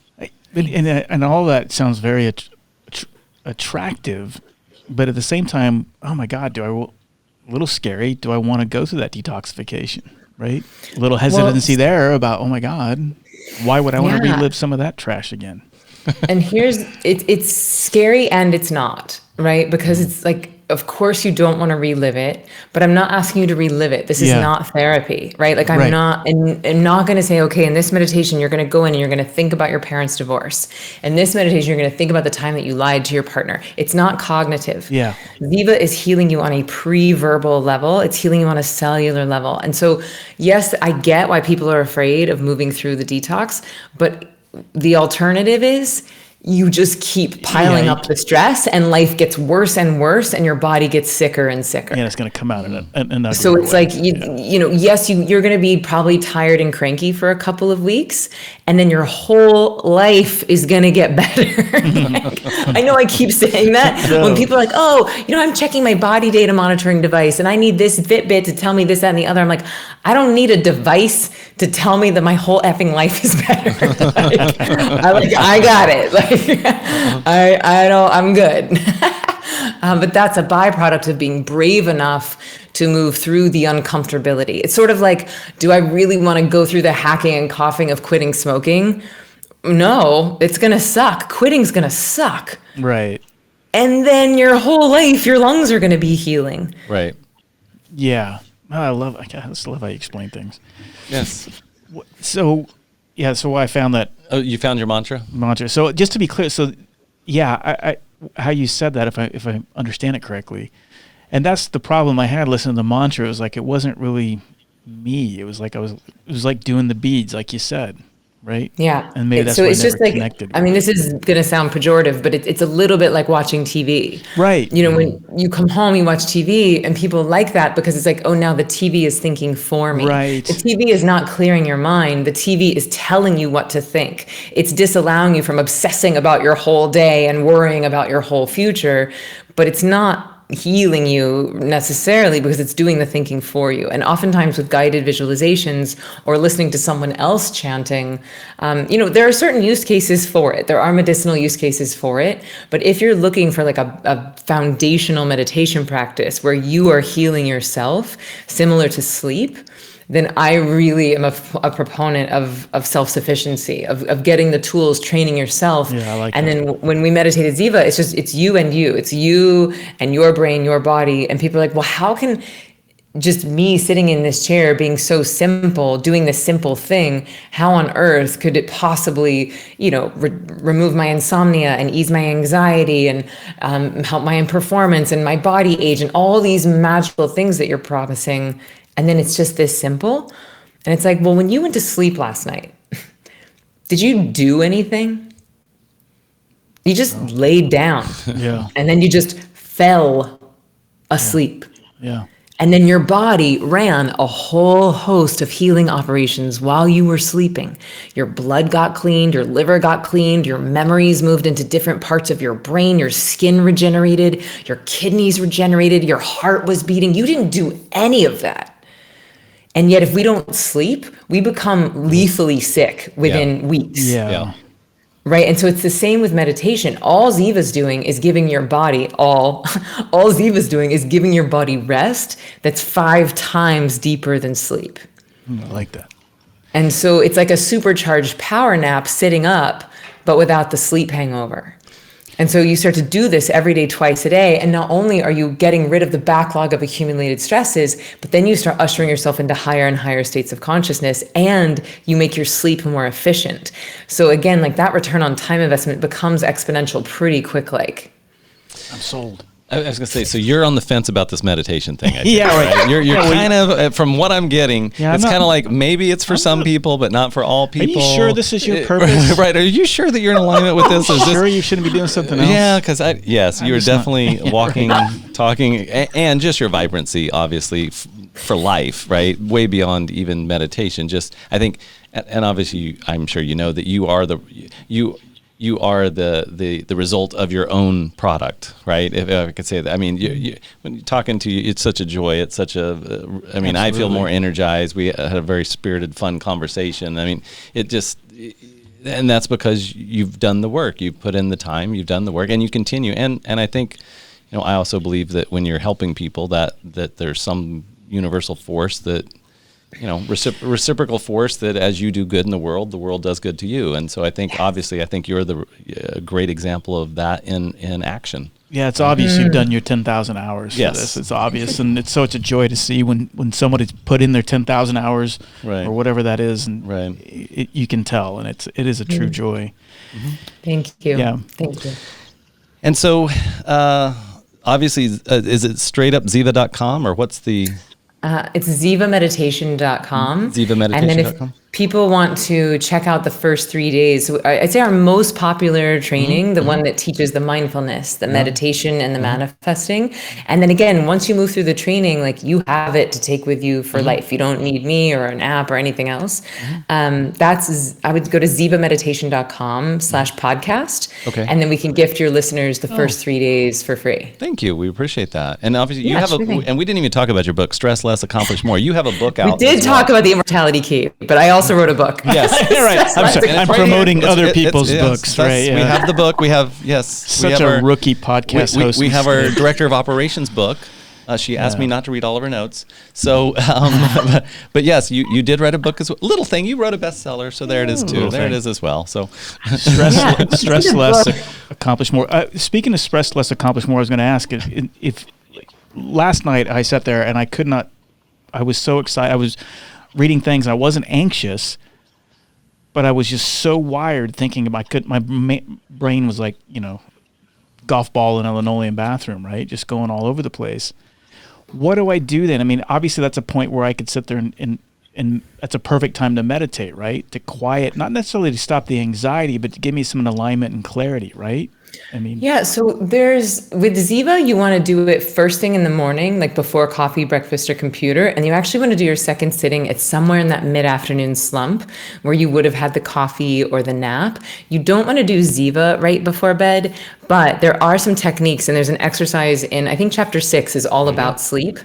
And all that sounds very attractive, but at the same time, oh my God, a little scary. Do I want to go through that detoxification? Right? A little hesitancy there about, oh my God, why would I want to relive some of that trash again? And it's scary and it's not, right? Because it's like, of course you don't want to relive it, but I'm not asking you to relive it. This is not therapy, right? Like I'm not going to say, okay, in this meditation, you're going to go in and you're going to think about your parents' divorce. In this meditation, you're going to think about the time that you lied to your partner. It's not cognitive. Yeah. Ziva is healing you on a pre-verbal level. It's healing you on a cellular level. And so, yes, I get why people are afraid of moving through the detox, but the alternative is you just keep piling up the stress, and life gets worse and worse, and your body gets sicker and sicker. Yeah, it's going to come out in a so it's way. Like, yes, you're going to be probably tired and cranky for a couple of weeks, and then your whole life is going to get better. Like, I know I keep saying that. No. When people are like, oh, I'm checking my body data monitoring device, and I need this Fitbit to tell me this, that, and the other. I'm like, I don't need a device to tell me that my whole effing life is better. I got it. I'm good. But that's a byproduct of being brave enough to move through the uncomfortability. It's sort of like, do I really want to go through the hacking and coughing of quitting smoking? No, it's going to suck. Quitting's going to suck. Right. And then your whole life, your lungs are going to be healing. Right. Yeah. Oh, I just love how you explain things. Yes. So I found that. Oh, you found your mantra? So just to be clear, I how you said that, if I understand it correctly, and that's the problem I had listening to the mantra. It was like it wasn't really me. It was like it was like doing the beads, like you said, right? Yeah. And maybe that's why it's just like connected. I mean, this is gonna sound pejorative, but it's a little bit like watching TV. Right. When you come home, you watch TV, and people like that because it's like, oh, now the TV is thinking for me. Right. The TV is not clearing your mind. The TV is telling you what to think. It's disallowing you from obsessing about your whole day and worrying about your whole future, but it's not healing you necessarily, because it's doing the thinking for you. And oftentimes with guided visualizations or listening to someone else chanting, there are certain use cases for it. There are medicinal use cases for it. But if you're looking for like a foundational meditation practice where you are healing yourself, similar to sleep, then I really am a proponent of self-sufficiency, of getting the tools, training yourself. Yeah, I like and that. Then when we meditate at Ziva, it's you and you. It's you and your brain, your body. And people are like, well, how can just me sitting in this chair being so simple, doing this simple thing, how on earth could it possibly, remove my insomnia and ease my anxiety and help my performance and my body age and all these magical things that you're promising? And then it's just this simple. And it's like, well, when you went to sleep last night, did you do anything? You just laid down. Yeah. And then you just fell asleep. Yeah. And then your body ran a whole host of healing operations while you were sleeping. Your blood got cleaned, your liver got cleaned, your memories moved into different parts of your brain, your skin regenerated, your kidneys regenerated, your heart was beating. You didn't do any of that. And yet if we don't sleep, we become lethally sick within weeks. Yeah. Right. And so it's the same with meditation. All Ziva's doing is giving your body all Ziva's doing is giving your body rest that's 5 times deeper than sleep. I like that. And so it's like a supercharged power nap sitting up, but without the sleep hangover. And so you start to do this every day, twice a day. And not only are you getting rid of the backlog of accumulated stresses, but then you start ushering yourself into higher and higher states of consciousness, and you make your sleep more efficient. So again, like that return on time investment becomes exponential pretty quick. Like, I'm sold. I was going to say, so you're on the fence about this meditation thing. I think, Yeah, right. You're kind of, from what I'm getting, it's I'm kind of like maybe it's for some people, but not for all Are people. you sure this is your purpose? Right. Are you sure that you're in alignment with this? Is this Sure you shouldn't be doing something else? Yeah, because you were just not- definitely walking, talking, and just your vibrancy, obviously, for life, right? Way beyond even meditation. Just, I think, and obviously, I'm sure you know that you are the result of your own product, right? If I could say that. I mean, when you're talking to you, it's such a joy. It's such a, I mean, I feel more energized. We had a very spirited, fun conversation. I mean, and that's because you've done the work. You've put in the time, you've done the work, and you continue. And I think, I also believe that when you're helping people, that there's some universal force that, reciprocal force that as you do good in the world does good to you. And so I think, obviously, you're the great example of that in action. Yeah, it's obvious you've done your 10,000 hours for this. It's obvious, and it's a joy to see when somebody's put in their 10,000 hours or whatever that is, and you can tell, and it is a true joy. Mm-hmm. Thank you. Yeah. Thank you. And so, obviously, is it straight up Ziva.com, or what's the... It's ZivaMeditation.com. ZivaMeditation.com. And then if people want to check out the first 3 days, I'd say our most popular training, the one that teaches the mindfulness, the meditation, and the manifesting. And then again, once you move through the training, like you have it to take with you for life. You don't need me or an app or anything else. I would go to ZivaMeditation.com/podcast. Okay. And then we can gift your listeners the first 3 days for free. Thank you. We appreciate that. And obviously, you have sure thing. and we didn't even talk about your book, Stress Less, Accomplish More. You have a book out. We did talk about the Immortality Key, but I also wrote a book. Yes. Right. I'm sorry. I'm promoting other people's books, right? We have the book. We have, Such a rookie podcast host. We have our Director of Operations book. She asked me not to read all of her notes. So, but yes, you did write a book as well. Little thing, you wrote a bestseller, so there it is too. There it is as well. So, stress less, accomplish more. Speaking of stress less, accomplish more, I was going to ask if last night I sat there and I could not. I was so excited. I was reading things and I wasn't anxious, but I was just so wired thinking about. My brain was like golf ball in a linoleum bathroom, right? Just going all over the place. What do I do then? I mean, obviously that's a point where I could sit there and that's a perfect time to meditate, right? To quiet, not necessarily to stop the anxiety, but to give me some alignment and clarity, right? I mean, yeah. So with Ziva, you want to do it first thing in the morning, like before coffee, breakfast, or computer. And you actually want to do your second sitting at somewhere in that mid-afternoon slump where you would have had the coffee or the nap. You don't want to do Ziva right before bed, But there are some techniques, and there's an exercise in, I think chapter 6 is all about sleep.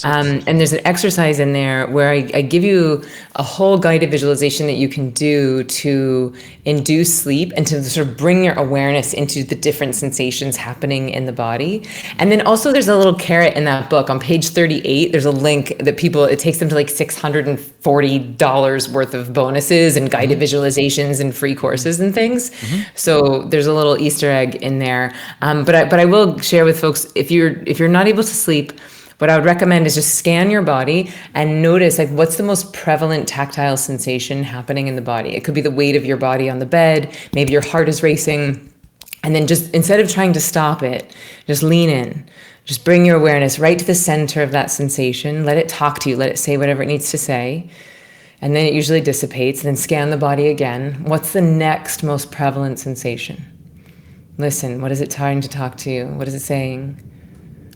And there's an exercise in there where I give you a whole guided visualization that you can do to induce sleep and to sort of bring your awareness into the different sensations happening in the body. And then also there's a little carrot in that book on page 38. There's a link that it takes them to like $640 worth of bonuses and guided visualizations and free courses and things. So there's a little Easter egg in there. But I will share with folks, if you're not able to sleep, what I would recommend is just scan your body and notice like what's the most prevalent tactile sensation happening in the body. It could be the weight of your body on the bed, maybe your heart is racing, and then just instead of trying to stop it, just lean in. Just bring your awareness right to the center of that sensation. Let it talk to you. Let it say whatever it needs to say. And then it usually dissipates. And then scan the body again. What's the next most prevalent sensation? Listen, what is it trying to talk to you? What is it saying?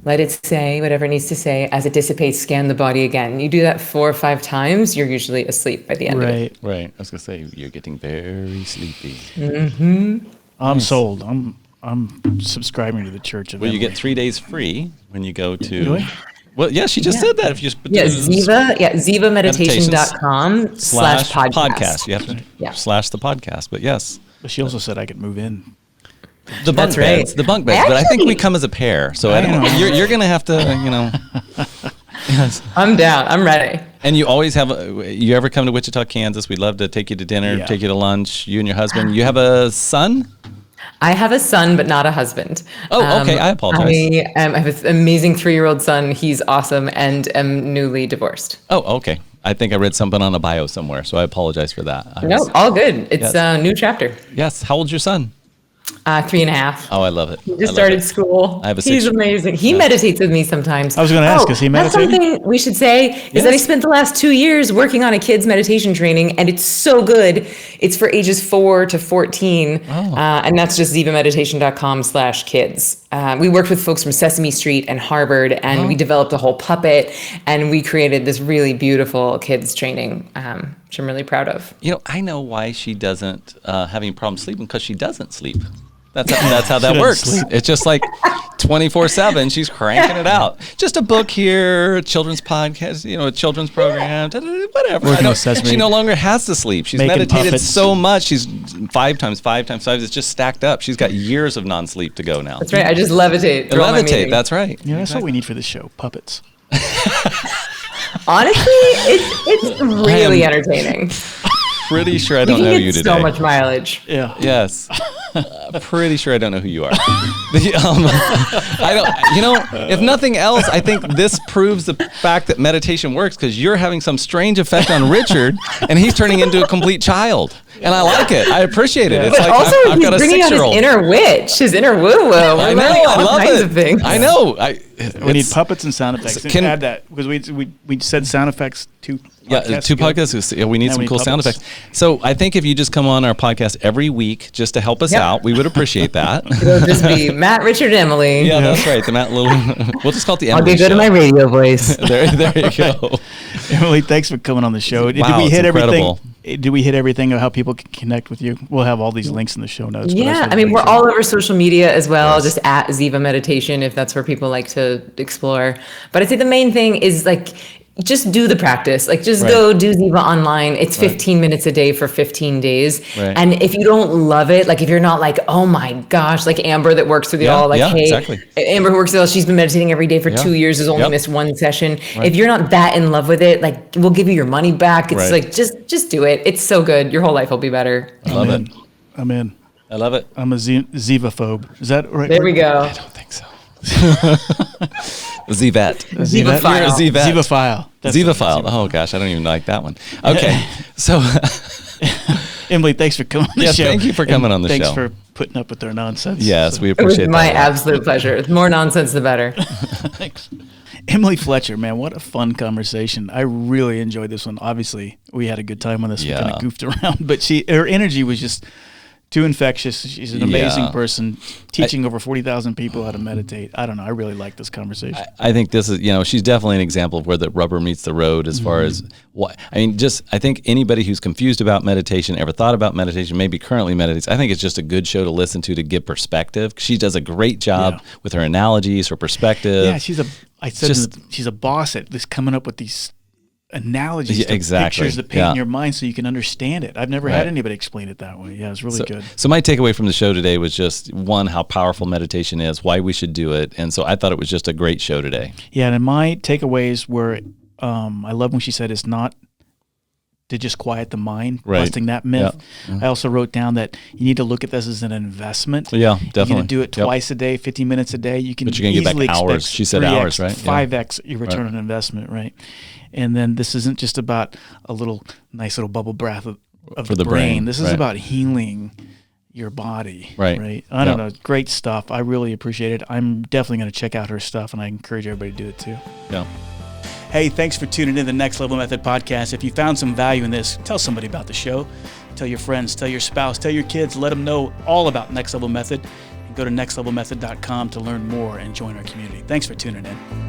Let it say whatever it needs to say. As it dissipates, scan the body again. You do that 4 or 5 times, you're usually asleep by the end of it. Right. I was going to say, you're getting very sleepy. I'm sold. I'm subscribing to the Church of Well, you Emily. get 3 days free when you go to... Really? Well, yeah, she just said that. If you ZivaMeditation.com/podcast. You have to slash the podcast, but yes. But she also said I could move in. The bunk beds, but I think we come as a pair, so I don't know. You're going to have to, Yes. I'm down. I'm ready. And you always have, you ever come to Wichita, Kansas, we'd love to take you to dinner, take you to lunch, you and your husband. You have a son? I have a son, but not a husband. Oh, okay. I apologize. I have an amazing 3-year-old son. He's awesome and am newly divorced. Oh, okay. I think I read something on a bio somewhere, so I apologize for that. All good. It's a new chapter. Yes. How old's your son? 3.5. Oh, I love it. He just started school. He's amazing. He meditates with me sometimes. I was going to ask, is he meditating? That's something we should say is that I spent the last 2 years working on a kid's meditation training, and it's so good. It's for ages 4 to 14, and that's just zivameditation.com/kids. We worked with folks from Sesame Street and Harvard, and we developed a whole puppet, and we created this really beautiful kids training, which I'm really proud of. I know why she doesn't have any problem sleeping, because she doesn't sleep. That's how that works. It's just like 24/7. She's cranking it out. Just a book here, a children's podcast, a children's program, whatever. She no longer has to sleep. She's meditated puppets. So much. She's 5 times 5 times 5. It's just stacked up. She's got years of non-sleep to go now. That's right. I just levitate. That's right. That's what we need for this show. Puppets. Honestly, it's really entertaining. Pretty sure I don't know you today. So much mileage. Yeah. Yes. Pretty sure I don't know who you are. I don't. If nothing else, I think this proves the fact that meditation works, because you're having some strange effect on Richard, and he's turning into a complete child. And I like it. I appreciate it. It's but like also I've got a 6-year-old. He's bringing out his inner witch, his inner woo-woo. I know. I love it. I know. We need puppets and sound effects. Can add that, because we said sound effects 2 podcasts. 2 podcasts. We need some cool sound effects. So I think if you just come on our podcast every week just to help us out, we would appreciate that. It'll just be Matt, Richard, Emily. Yeah, that's right. The Matt Lily. We'll just call it the Emily I'll get good at my radio voice. there you go. Emily, thanks for coming on the show. Wow, did we hit incredible. everything? Did we hit everything of how people can connect with you? We'll have all these links in the show notes. Yeah, we're all over social media as well, just at Ziva Meditation, if that's where people like to explore. But I'd say the main thing is just do the practice. Go do Ziva online. It's 15 minutes a day for 15 days. Right. And if you don't love it, if you're not oh my gosh, like Amber that works through the all, hey, exactly. Amber who works through the all, she's been meditating every day for 2 years, has only missed 1 session. Right. If you're not that in love with it, we'll give you your money back. It's just do it. It's so good. Your whole life will be better. I love it. I'm in. I love it. I'm a Ziva-phobe. Is that right? There we go. I don't think so. Zivet. Ziva-phile. Ziva-phile. Ziva-phile. Oh gosh, I don't even like that one. Okay, so Emily, thanks for coming on the show. Thank you for coming on the show. Thanks for putting up with our nonsense. Yes, we appreciate that. It was my absolute pleasure. The more nonsense, the better. Thanks. Emily Fletcher, man, what a fun conversation. I really enjoyed this one. Obviously, we had a good time on this. We kind of goofed around, but her energy was just too infectious. She's an amazing person, teaching over 40,000 people how to meditate. I don't know. I really like this conversation. I think this is, she's definitely an example of where the rubber meets the road as far as what, I think anybody who's confused about meditation, ever thought about meditation, maybe currently meditates, I think it's just a good show to listen to get perspective. She does a great job with her analogies, her perspective. Yeah, she's a boss at this, coming up with these analogies, pictures that paint in your mind so you can understand it. I've never had anybody explain it that way. Yeah, it's really good. So my takeaway from the show today was just, one, how powerful meditation is, why we should do it. And so I thought it was just a great show today. Yeah, and my takeaways were, I love when she said it's not to just quiet the mind, busting that myth. I also wrote down that you need to look at this as an investment. Yeah, definitely. You're going to do it twice a day, 15 minutes a day. You can but you're going to get back hours. She said 3X, hours, right? 5X your return on investment, right? And then this isn't just about a nice little bubble bath of the brain. This is about healing your body, right? I don't know. Great stuff. I really appreciate it. I'm definitely going to check out her stuff, and I encourage everybody to do it too. Yeah. Hey, thanks for tuning in to the Next Level Method podcast. If you found some value in this, tell somebody about the show. Tell your friends, tell your spouse, tell your kids, let them know all about Next Level Method. And go to nextlevelmethod.com to learn more and join our community. Thanks for tuning in.